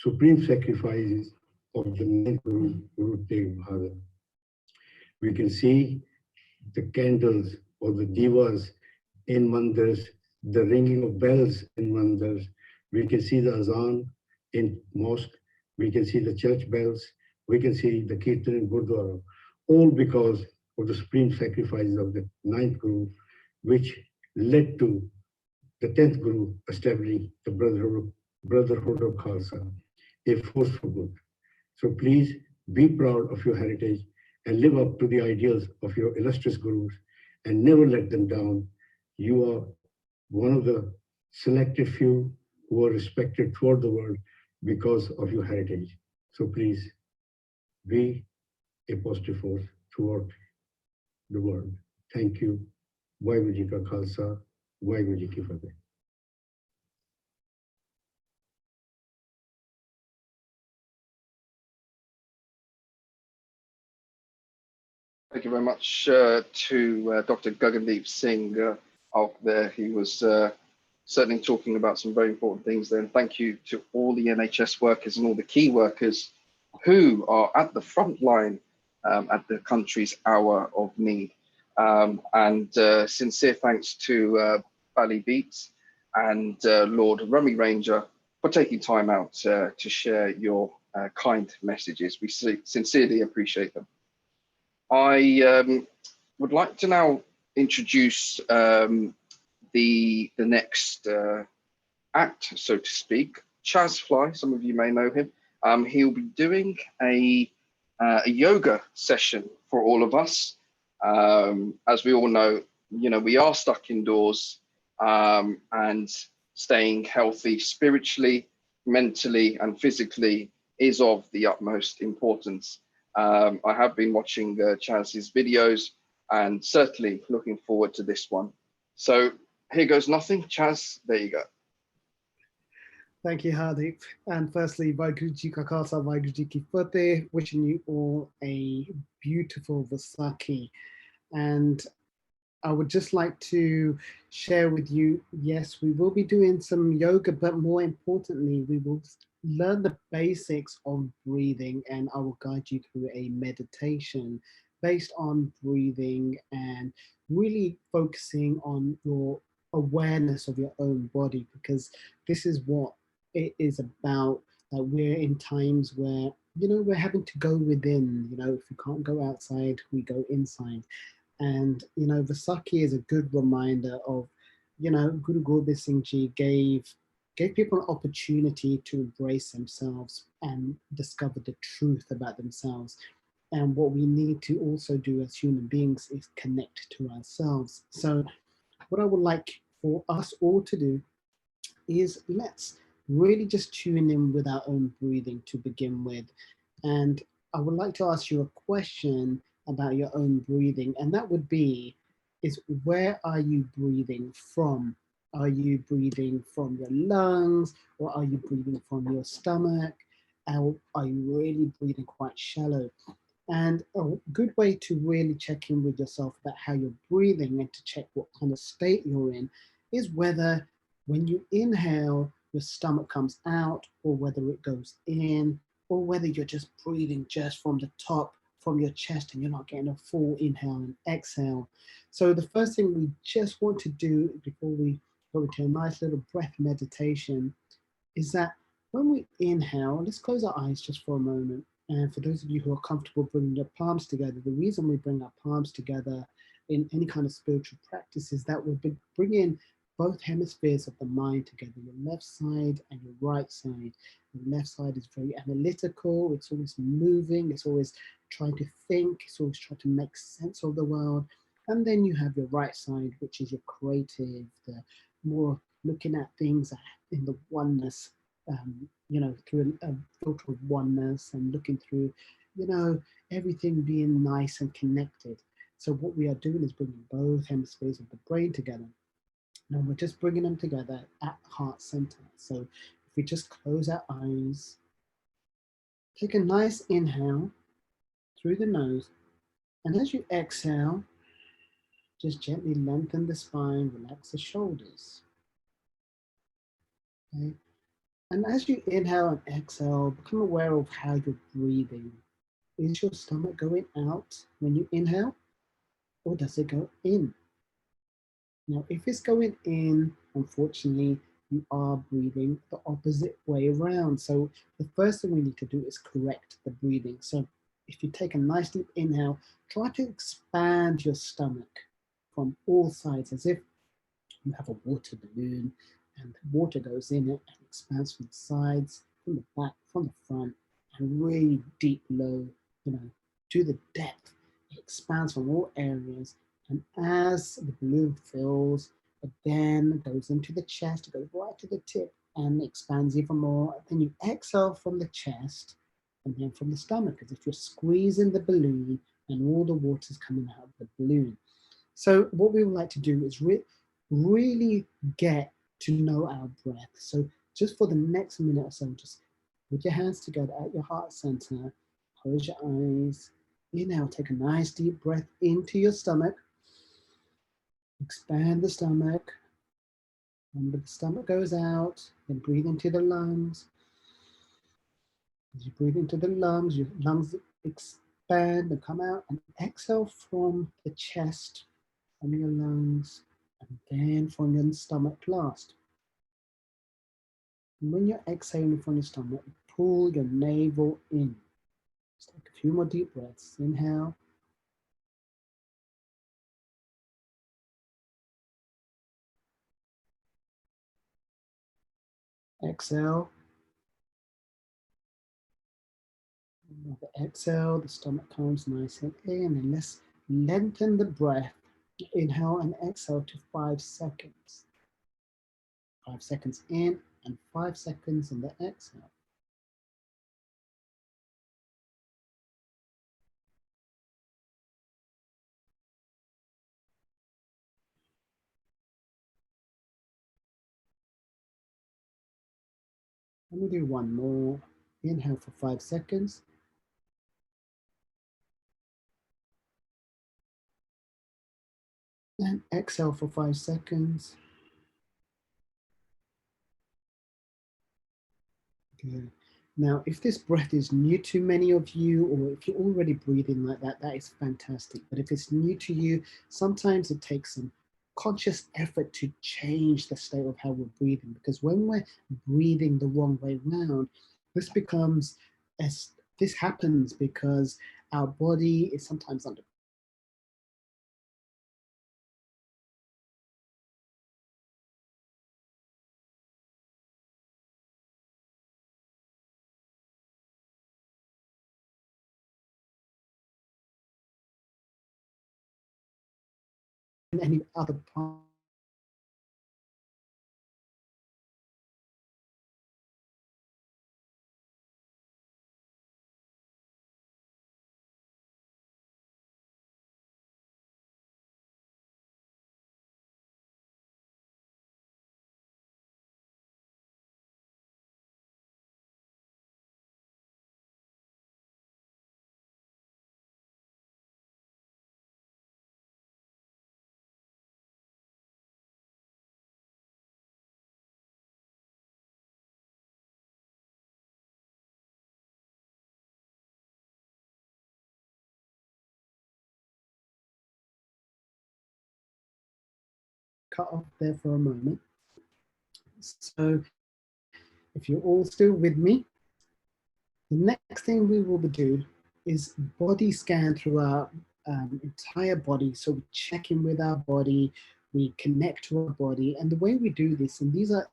supreme sacrifices of the ninth Guru, Guru Tegh Bahadur. We can see the candles or the divas in mandirs, the ringing of bells in mandirs. We can see the azan in mosque. We can see the church bells. We can see the kirtan in Gurdwara, all because of the supreme sacrifices of the ninth Guru, which led to the 10th Guru establishing the Brotherhood of Khalsa, a force for good. So please be proud of your heritage and live up to the ideals of your illustrious Gurus and never let them down. You are one of the selected few who are respected throughout the world because of your heritage. So please be a positive force throughout the world. Thank you. Vaheguru Ji Ka Khalsa, Vaheguru Ji Ki Fateh. Thank you very much to Dr. Gagandeep Singh out there. He was certainly talking about some very important things there. And thank you to all the NHS workers and all the key workers who are at the front line at the country's hour of need. And sincere thanks to Bally Beats and Lord Rummy Ranger for taking time out to share your kind messages. We sincerely appreciate them. I would like to now introduce the next act, so to speak. Chaz Fly, some of you may know him. He'll be doing a yoga session for all of us. As we all know, we are stuck indoors, and staying healthy spiritually, mentally, and physically is of the utmost importance. I have been watching Chaz's videos and certainly looking forward to this one. So here goes nothing. Chaz, there you go. Thank you, Hardeep. And firstly, Vaheguru Ji Ka Khalsa, Vaheguru Ji Ki Fateh, wishing you all a beautiful Vaisakhi. And I would just like to share with you, yes, we will be doing some yoga, but more importantly, we will learn the basics of breathing, and I will guide you through a meditation based on breathing and really focusing on your awareness of your own body, because this is what it is about. We're in times where, we're having to go within, if we can't go outside, we go inside. And, Vaisakhi is a good reminder of, Guru Gobind Singh Ji gave people an opportunity to embrace themselves and discover the truth about themselves. And what we need to also do as human beings is connect to ourselves. So what I would like for us all to do is let's really just tune in with our own breathing to begin with. And I would like to ask you a question about your own breathing, and that would be, where are you breathing from? Are you breathing from your lungs, or are you breathing from your stomach? Or are you really breathing quite shallow? And a good way to really check in with yourself about how you're breathing and to check what kind of state you're in is whether when you inhale, your stomach comes out, or whether it goes in, or whether you're just breathing just from the top, from your chest, and you're not getting a full inhale and exhale. So the first thing we just want to do before we go into a nice little breath meditation is that when we inhale, let's close our eyes just for a moment. And for those of you who are comfortable bringing your palms together, the reason we bring our palms together in any kind of spiritual practice is that we're bringing both hemispheres of the mind together, your left side and your right side. The left side is very analytical, it's always moving, it's always trying to think, it's always trying to make sense of the world. And then you have your right side, which is your creative, the more looking at things in the oneness, through a filter of oneness and looking through, everything being nice and connected. So what we are doing is bringing both hemispheres of the brain together. Now we're just bringing them together at heart center. So if we just close our eyes, take a nice inhale through the nose, and as you exhale, just gently lengthen the spine, relax the shoulders. Okay. And as you inhale and exhale, become aware of how you're breathing. Is your stomach going out when you inhale, or does it go in? Now, if it's going in, unfortunately, you are breathing the opposite way around. So the first thing we need to do is correct the breathing. So if you take a nice deep inhale, try to expand your stomach from all sides as if you have a water balloon and the water goes in it and expands from the sides, from the back, from the front, and really deep low, to the depth. It expands from all areas. And as the balloon fills, it then goes into the chest, it goes right to the tip and expands even more. Then you exhale from the chest and then from the stomach, as if you're squeezing the balloon and all the water's coming out of the balloon. So what we would like to do is really get to know our breath. So just for the next minute or so, just put your hands together at your heart center, close your eyes, inhale, take a nice deep breath into your stomach, expand the stomach, and the stomach goes out, then breathe into the lungs. As you breathe into the lungs, your lungs expand and come out, and exhale from the chest, from your lungs, and then from your stomach last. And when you're exhaling from your stomach, pull your navel in. Just take a few more deep breaths. Inhale. Exhale. Another exhale, the stomach comes nice and in, and let's lengthen the breath. Inhale and exhale to 5 seconds. 5 seconds in and 5 seconds on the exhale. Let me do one more. Inhale for 5 seconds. And exhale for 5 seconds. Good. Now, if this breath is new to many of you, or if you're already breathing like that, that is fantastic. But if it's new to you, sometimes it takes some conscious effort to change the state of how we're breathing. Because when we're breathing the wrong way around, this happens because our body is sometimes under any other part. Cut off there for a moment. So if you're all still with me, the next thing we will do is body scan through our entire body. So we check in with our body, we connect to our body, and the way we do this, and these are,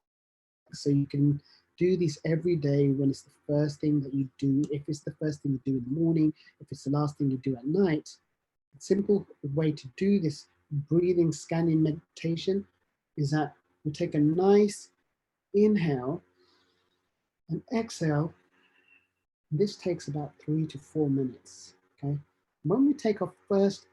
so you can do this every day when it's the first thing that you do, if it's the first thing you do in the morning, if it's the last thing you do at night. A simple way to do this breathing scanning meditation is that we take a nice inhale and exhale. This takes about 3 to 4 minutes, okay? When we take our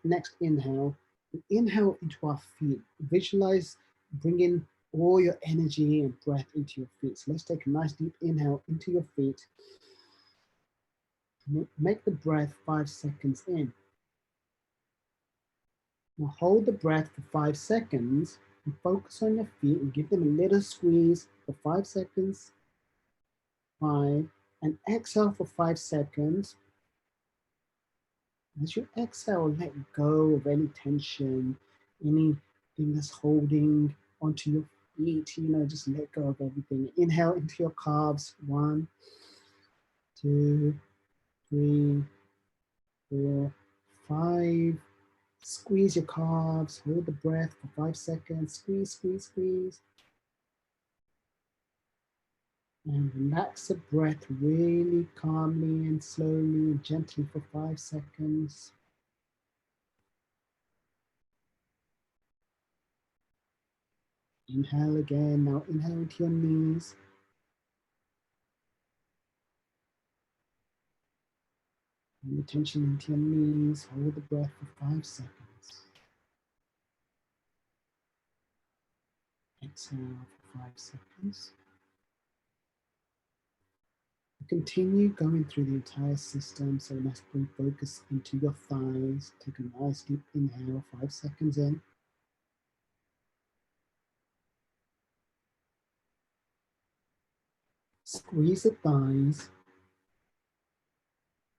next inhale, we inhale into our feet. Visualize bringing all your energy and breath into your feet. So let's take a nice deep inhale into your feet. Make the breath 5 seconds in. Now hold the breath for 5 seconds and focus on your feet and give them a little squeeze for 5 seconds. 5, and exhale for 5 seconds. As you exhale, let go of any tension, anything that's holding onto your feet, just let go of everything. Inhale into your calves. 1, 2, 3, 4, 5. Squeeze your calves, hold the breath for 5 seconds. Squeeze, squeeze, squeeze. And relax the breath really calmly and slowly and gently for 5 seconds. Inhale again. Now inhale into your knees. Bring the tension into your knees. Hold the breath for 5 seconds. Exhale for 5 seconds. Continue going through the entire system. So let's bring focus into your thighs. Take a nice deep inhale, 5 seconds in. Squeeze the thighs.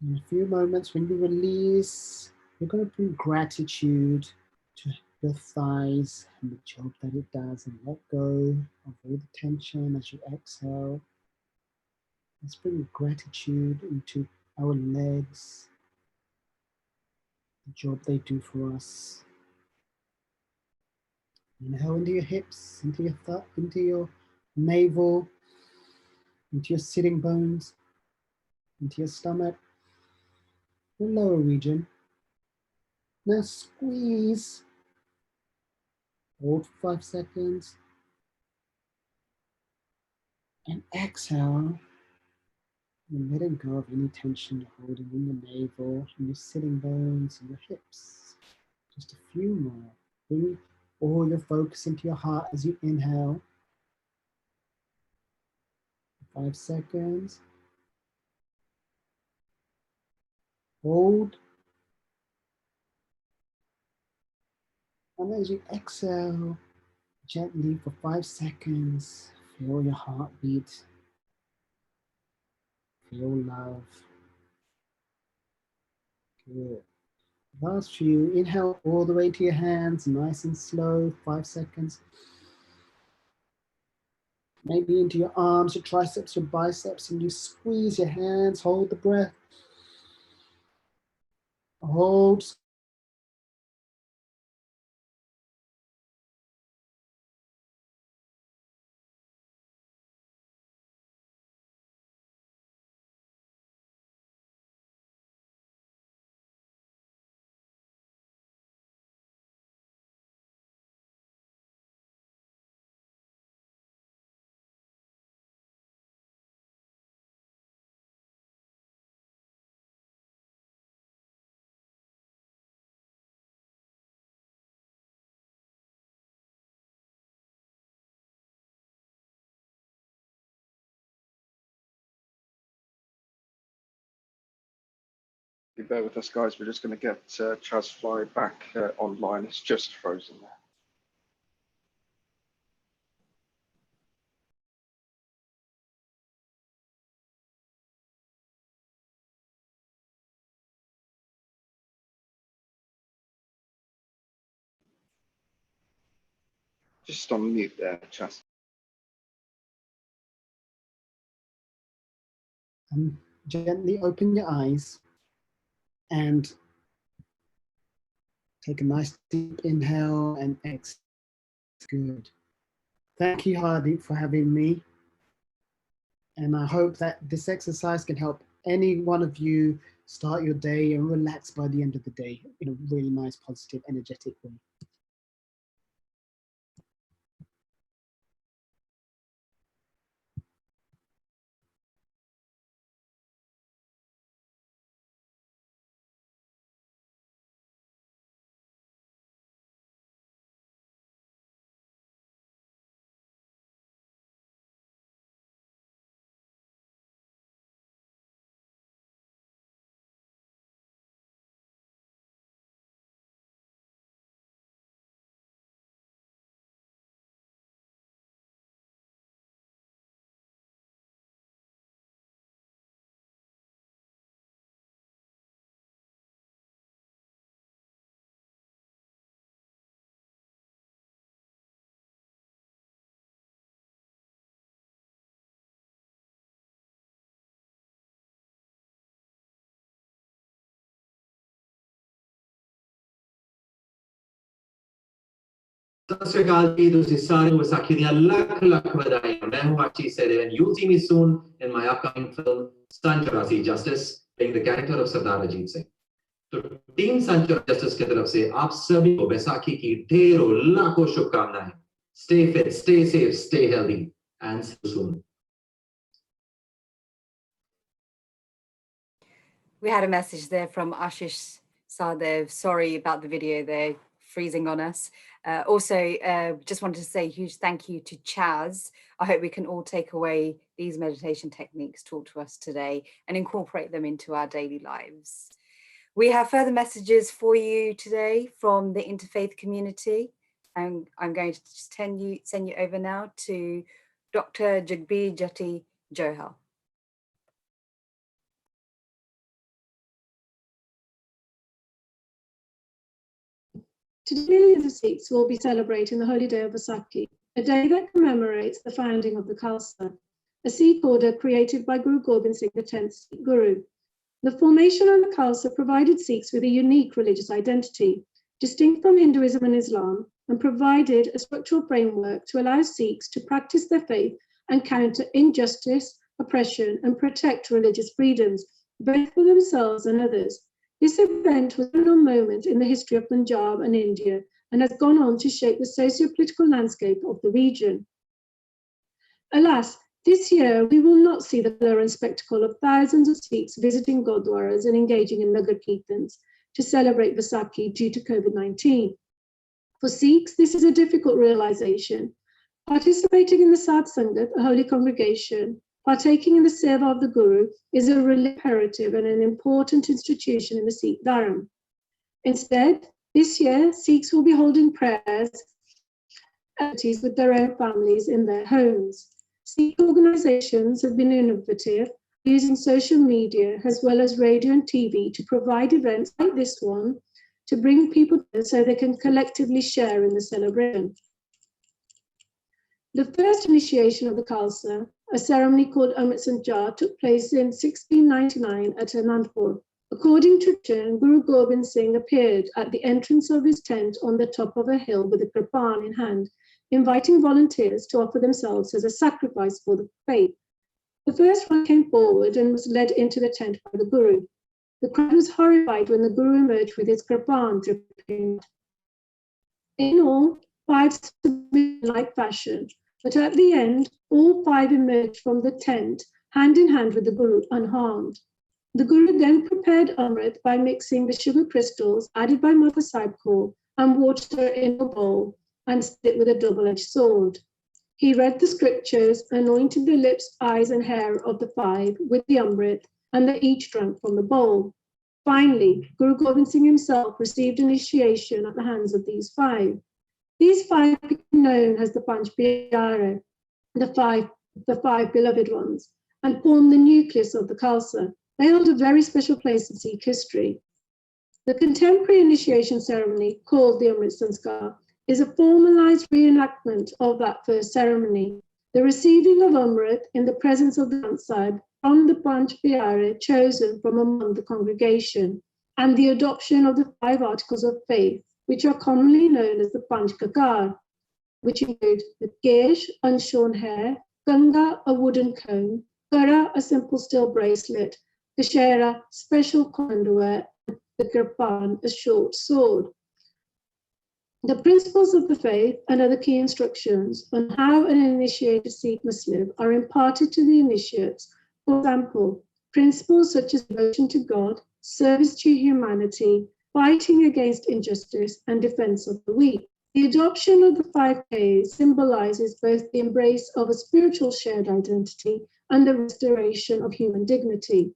In a few moments, when you release, you're going to bring gratitude to your thighs and the job that it does, and let go of all the tension as you exhale. Let's bring gratitude into our legs, the job they do for us. Inhale into your hips, into your navel, into your sitting bones, into your stomach, the lower region. Now squeeze. Hold for 5 seconds. And exhale. And letting go of any tension you're holding in your navel, in your sitting bones, and your hips. Just a few more. Bring all your focus into your heart as you inhale. 5 seconds. Hold. And as you exhale, gently for 5 seconds, feel your heartbeat. Feel love. Good. Last few, inhale all the way to your hands, nice and slow, 5 seconds. Maybe into your arms, your triceps, your biceps, and you squeeze your hands, hold the breath. Hold. Bear with us, guys. We're just going to get Chaz Fly back online. It's just frozen there. Just on mute there, Chaz. Gently open your eyes and take a nice deep inhale and exhale. Good. Thank you, Hardeep, for having me. And I hope that this exercise can help any one of you start your day and relax by the end of the day in a really nice, positive, energetic way. ਸਤਿ ਸ਼੍ਰੀ ਅਕਾਲ ਜੀ ਤੁਸੀਂ ਸਾਰਿਆਂ ਨੂੰ ਵਿਸਾਖੀ ਦੀਆਂ ਲੱਖ ਲੱਖ ਵਧਾਈਆਂ ਮੈਂ ਹੂੰ ਆਸ਼ੀਸ਼ ਸੇਰੇ and you'll see me soon in my upcoming film Sun Chorasi Justice playing the character of Sardar Ajit Singh. तो टीम सन चौरासी जस्टिस की तरफ से आप सभी को वैसाखी की ढेरों लाखों शुभकामनाएं. Stay fit, stay safe, stay healthy and see you soon. We had a message there from Ashish Sadev. Sorry about the video there, freezing on us. Also, just wanted to say a huge thank you to Chaz. I hope we can all take away these meditation techniques taught to us today and incorporate them into our daily lives. We have further messages for you today from the interfaith community. And I'm going to just send you over now to Dr. Jagbir Jati Johal. Today, the Sikhs will be celebrating the holy day of Vaisakhi, a day that commemorates the founding of the Khalsa, a Sikh order created by Guru Gobind Singh, the 10th Sikh Guru. The formation of the Khalsa provided Sikhs with a unique religious identity, distinct from Hinduism and Islam, and provided a structural framework to allow Sikhs to practice their faith and counter injustice, oppression, and protect religious freedoms, both for themselves and others. This event was a pivotal moment in the history of Punjab and India and has gone on to shape the socio-political landscape of the region. Alas, this year we will not see the colour and spectacle of thousands of Sikhs visiting Gurdwaras and engaging in Nagar Kirtans to celebrate Vaisakhi due to COVID-19. For Sikhs, this is a difficult realisation. Participating in the Sadh Sangat, a holy congregation, partaking in the seva of the Guru is a imperative and an important institution in the Sikh Dharma. Instead, this year, Sikhs will be holding prayers with their own families in their homes. Sikh organisations have been innovative, using social media as well as radio and TV to provide events like this one to bring people together so they can collectively share in the celebration. The first initiation of the Khalsa, a ceremony called Amrit Sanchar, took place in 1699 at Anandpur. According to tradition, Guru Gobind Singh appeared at the entrance of his tent on the top of a hill with a kirpan in hand, inviting volunteers to offer themselves as a sacrifice for the faith. The first one came forward and was led into the tent by the Guru. The crowd was horrified when the Guru emerged with his kirpan dripping. In all, 5 submitted like fashion, but at the end, all 5 emerged from the tent, hand in hand with the Guru, unharmed. The Guru then prepared Amrit by mixing the sugar crystals added by Mother Sahib Kaur and water in a bowl and split with a double-edged sword. He read the scriptures, anointed the lips, eyes, and hair of the 5 with the Amrit, and they each drank from the bowl. Finally, Guru Gobind Singh himself received initiation at the hands of these 5. These 5 became known as the Panch Pyare, the five beloved ones, and form the nucleus of the Khalsa. They hold a very special place in Sikh history. The contemporary initiation ceremony, called the Amrit Sanskar, is a formalized reenactment of that first ceremony. The receiving of Amrit in the presence of the Granth Sahib from the Panch Pyare chosen from among the congregation, and the adoption of the 5 articles of faith, which are commonly known as the Panch Kakar, which include the Kesh, unshorn hair, Ganga, a wooden comb, Kara, a simple steel bracelet, Kashera, special underwear, and the Kirpan, a short sword. The principles of the faith and other key instructions on how an initiated Sikh must live are imparted to the initiates. For example, principles such as devotion to God, service to humanity, fighting against injustice, and defense of the weak. The adoption of the 5 Ks symbolizes both the embrace of a spiritual shared identity and the restoration of human dignity.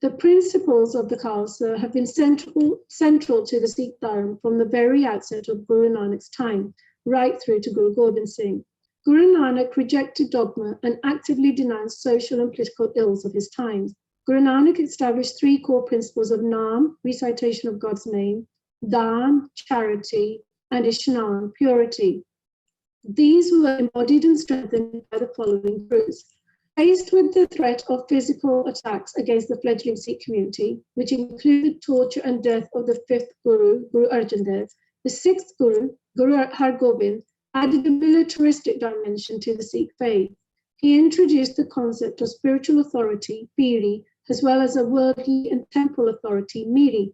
The principles of the Khalsa have been central to the Sikh Dharma from the very outset of Guru Nanak's time, right through to Guru Gobind Singh. Guru Nanak rejected dogma and actively denounced social and political ills of his times. Guru Nanak established 3 core principles of Naam, recitation of God's name, Daan, charity, and Ishnan, purity. These were embodied and strengthened by the following truths. Faced with the threat of physical attacks against the fledgling Sikh community, which included torture and death of the 5th Guru, Guru Arjan Dev, the 6th Guru, Guru Har Gobind, added a militaristic dimension to the Sikh faith. He introduced the concept of spiritual authority, Piri, as well as a worldly and temporal authority, Miri.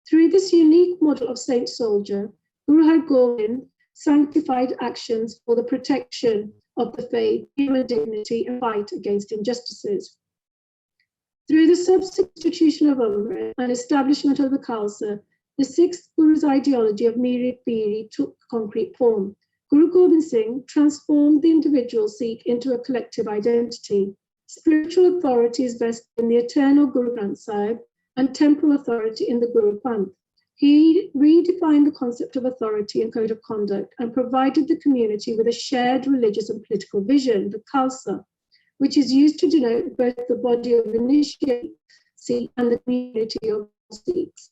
Through this unique model of saint soldier, Guru Har Gobind sanctified actions for the protection of the faith, human dignity, and fight against injustices. Through the substitution of Amrit and establishment of the Khalsa, the sixth Guru's ideology of Miri Piri took concrete form. Guru Gobind Singh transformed the individual Sikh into a collective identity. Spiritual authority is vested in the eternal Guru Granth Sahib and temporal authority in the Guru Panth. He redefined the concept of authority and code of conduct and provided the community with a shared religious and political vision, the Khalsa, which is used to denote both the body of initiate Sikh and the community of Sikhs.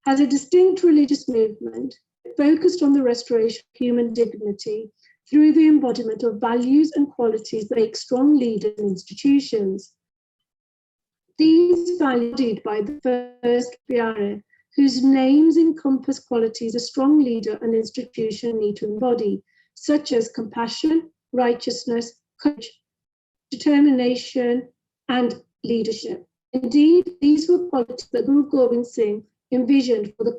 As a distinct religious movement, it focused on the restoration of human dignity through the embodiment of values and qualities that make strong leaders and institutions. These values led by the first Pyare, whose names encompass qualities a strong leader and institution need to embody, such as compassion, righteousness, courage, determination, and leadership. Indeed, these were qualities that Guru Gobind Singh envisioned for the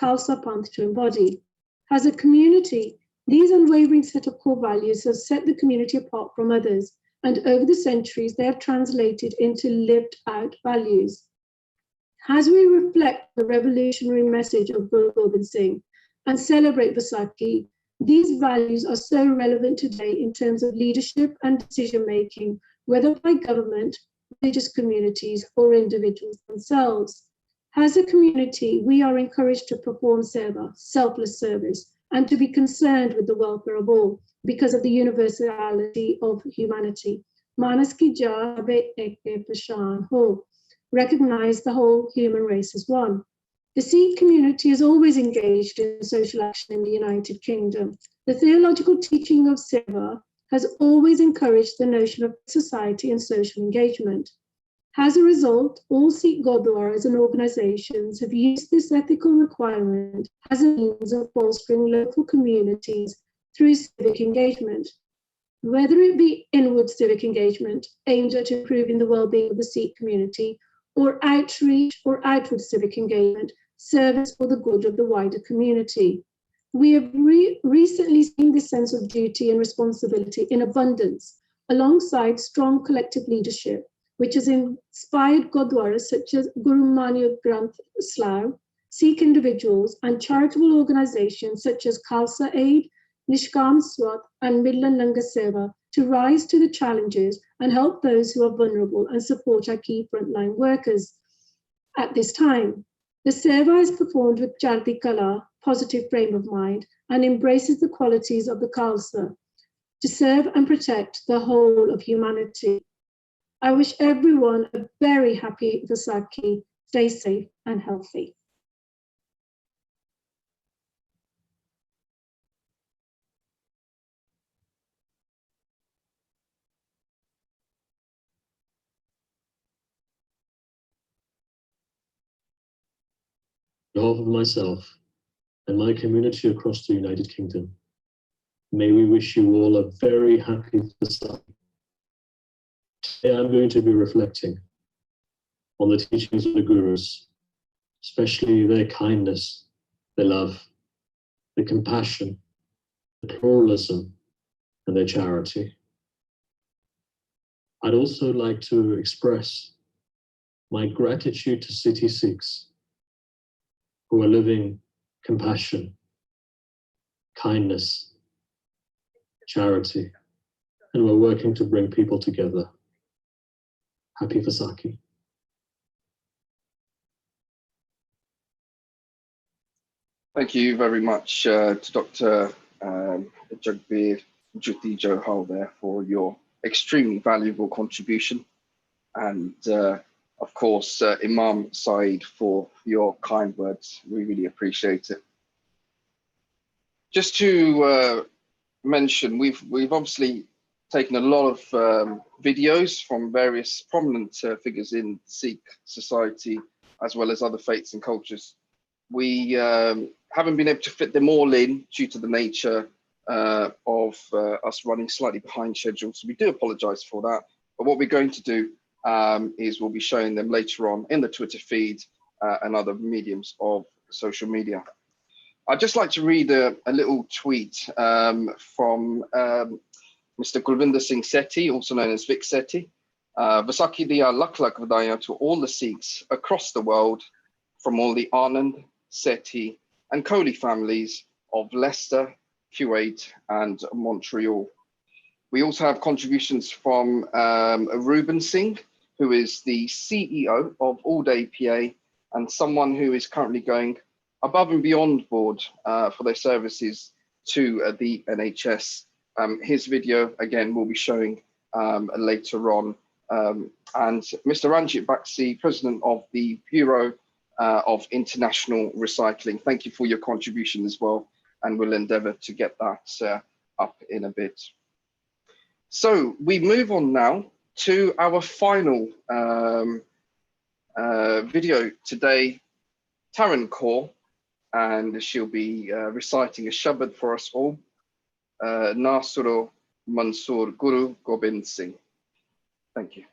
Khalsa Panth to embody. As a community, these unwavering set of core values have set the community apart from others, and over the centuries, they have translated into lived out values. As we reflect the revolutionary message of Guru Gobind Singh and celebrate Vaisakhi, these values are so relevant today in terms of leadership and decision-making, whether by government, religious communities, or individuals themselves. As a community, we are encouraged to perform seva, selfless service, and to be concerned with the welfare of all because of the universality of humanity. Manas ki jaabe eke pashan ho. Recognize the whole human race as one. The Sikh community is always engaged in social action in the United Kingdom. The theological teaching of seva has always encouraged the notion of society and social engagement. As a result, all Sikh Gurdwaras and organizations have used this ethical requirement as a means of bolstering local communities through civic engagement. Whether it be inward civic engagement aimed at improving the well-being of the Sikh community, or outreach or outward civic engagement, service for the good of the wider community. We have recently seen this sense of duty and responsibility in abundance, alongside strong collective leadership, which has inspired Gurdwaras such as Guru Manya Granth Sahib, Sikh individuals, and charitable organizations such as Khalsa Aid, Nishkam Swat, and Midland Langar Seva to rise to the challenges and help those who are vulnerable and support our key frontline workers. At this time, the Seva is performed with Chardi Kala, positive frame of mind, and embraces the qualities of the Khalsa to serve and protect the whole of humanity. I wish everyone a very happy Vaisakhi. Stay safe and healthy. On behalf of myself and my community across the United Kingdom, may we wish you all a very happy Vaisakhi. Today I'm going to be reflecting on the teachings of the Gurus, especially their kindness, their love, their compassion, their pluralism, and their charity. I'd also like to express my gratitude to City Sikhs who are living compassion, kindness, charity, and we're working to bring people together. Happy Vaisakhi. Thank you very much to Dr. Jagbir Jyoti Johal there for your extremely valuable contribution. And of course, Imam Saeed for your kind words. We really appreciate it. Just to mention, we've obviously taken a lot of videos from various prominent figures in Sikh society, as well as other faiths and cultures. We haven't been able to fit them all in due to the nature of us running slightly behind schedule. So we do apologize for that. But what we're going to do is we'll be showing them later on in the Twitter feed and other mediums of social media. I'd just like to read a little tweet from Mr. Gurvinder Singh Sethi, also known as Vic Sethi. Vaisakhi diya lakh lakh vadaiyan to all the Sikhs across the world, from all the Anand, Sethi and Kohli families of Leicester, Kuwait and Montreal. We also have contributions from Reuben Singh, who is the CEO of All Day PA and someone who is currently going above and beyond board for their services to the NHS. His video, again, we'll be showing later on. And Mr. Ranjit Baxi, President of the Bureau of International Recycling. Thank you for your contribution as well, and we'll endeavour to get that up in a bit. So we move on now to our final video today. Taran Kaur, and she'll be reciting a Shabad for us all. Nasuro Mansoor Guru Gobind Singh. Thank you.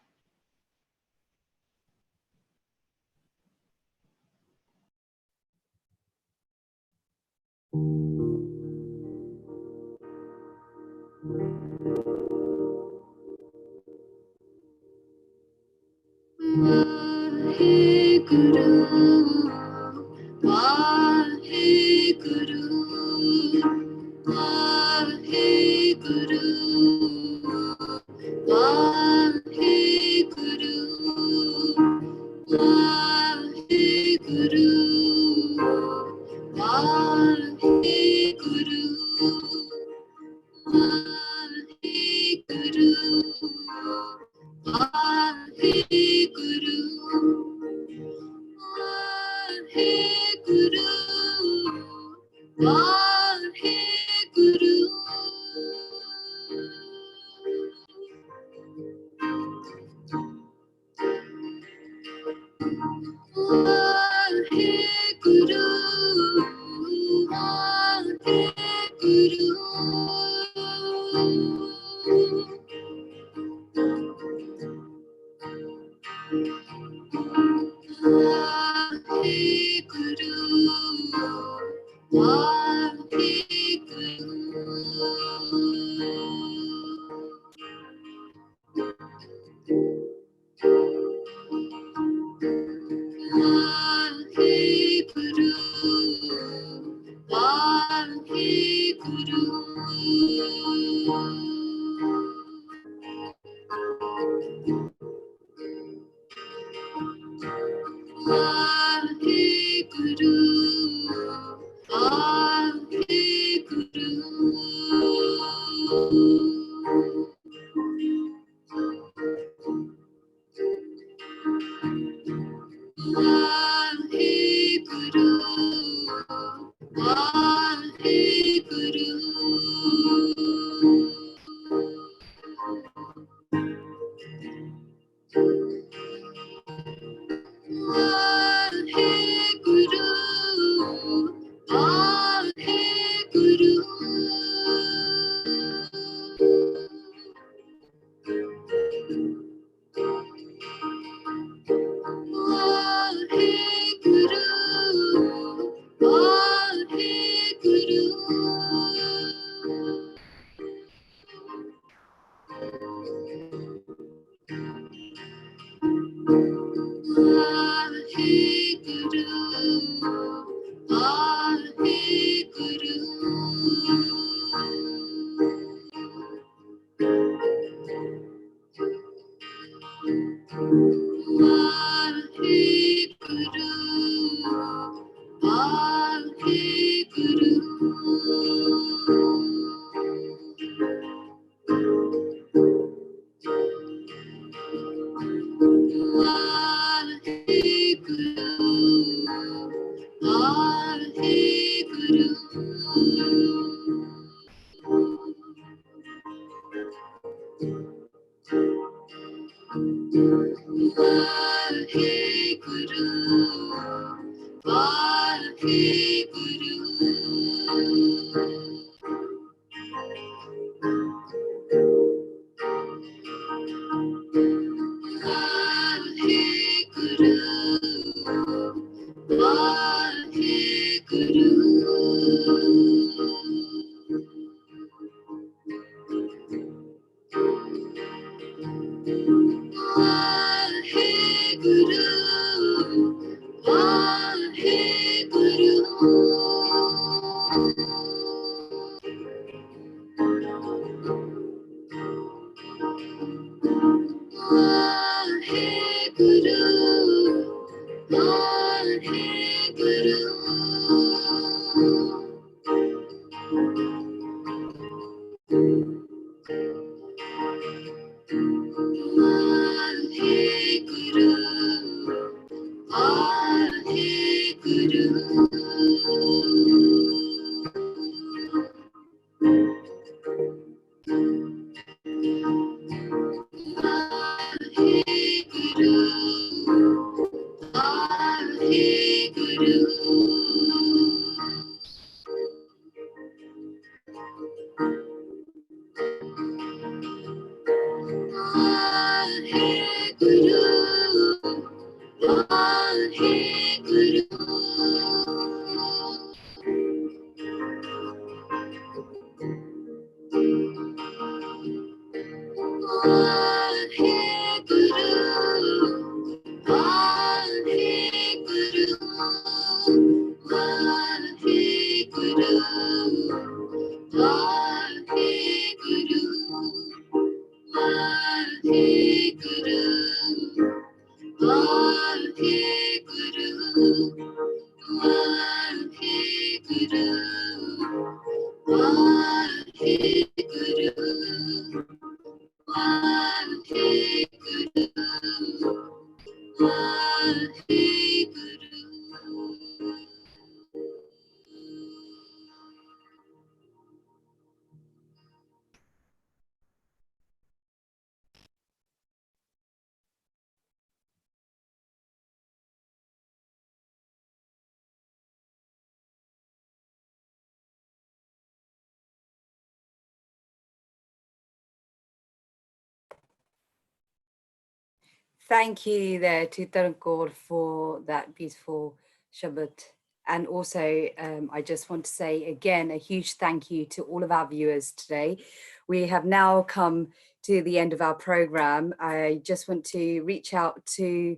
Thank you there to Tarankor for that beautiful Shabbat. And also, I just want to say again, a huge thank you to all of our viewers today. We have now come to the end of our program. I just want to reach out to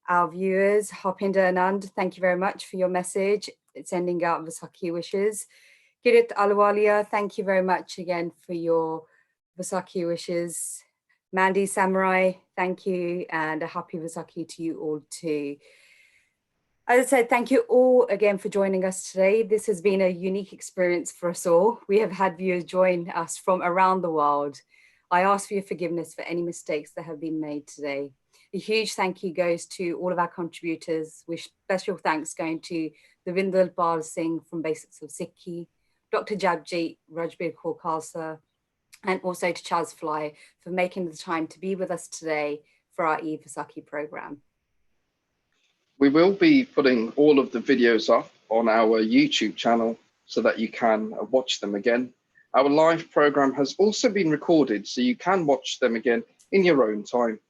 our viewers. Harpinder Anand, thank you very much for your message. It's sending out Vaisakhi wishes. Kirit Alwalia, thank you very much again for your Vaisakhi wishes. Mandy Samurai, thank you, and a happy Vaisakhi to you all too. As I said, thank you all again for joining us today. This has been a unique experience for us all. We have had viewers join us from around the world. I ask for your forgiveness for any mistakes that have been made today. A huge thank you goes to all of our contributors, with special thanks going to Devindra Pal Singh from Basics of Sikhi, Dr. Jabjeet Rajbir Kaur Khalsa, and also to Chaz Fly for making the time to be with us today for our e-Vaisakhi program. We will be putting all of the videos up on our YouTube channel so that you can watch them again. Our live program has also been recorded so you can watch them again in your own time.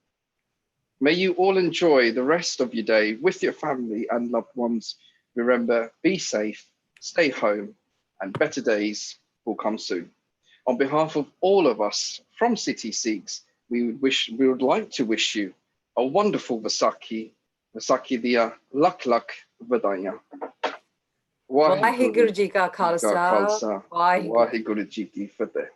May you all enjoy the rest of your day with your family and loved ones. Remember, be safe, stay home, and better days will come soon. On behalf of all of us from City Sikhs, we would like to wish you a wonderful Vaisakhi. Vaisakhi diya lakh lakh vadaiyan. Vaheguru Ji Ka Khalsa, Vaheguru Ji Ki Fateh.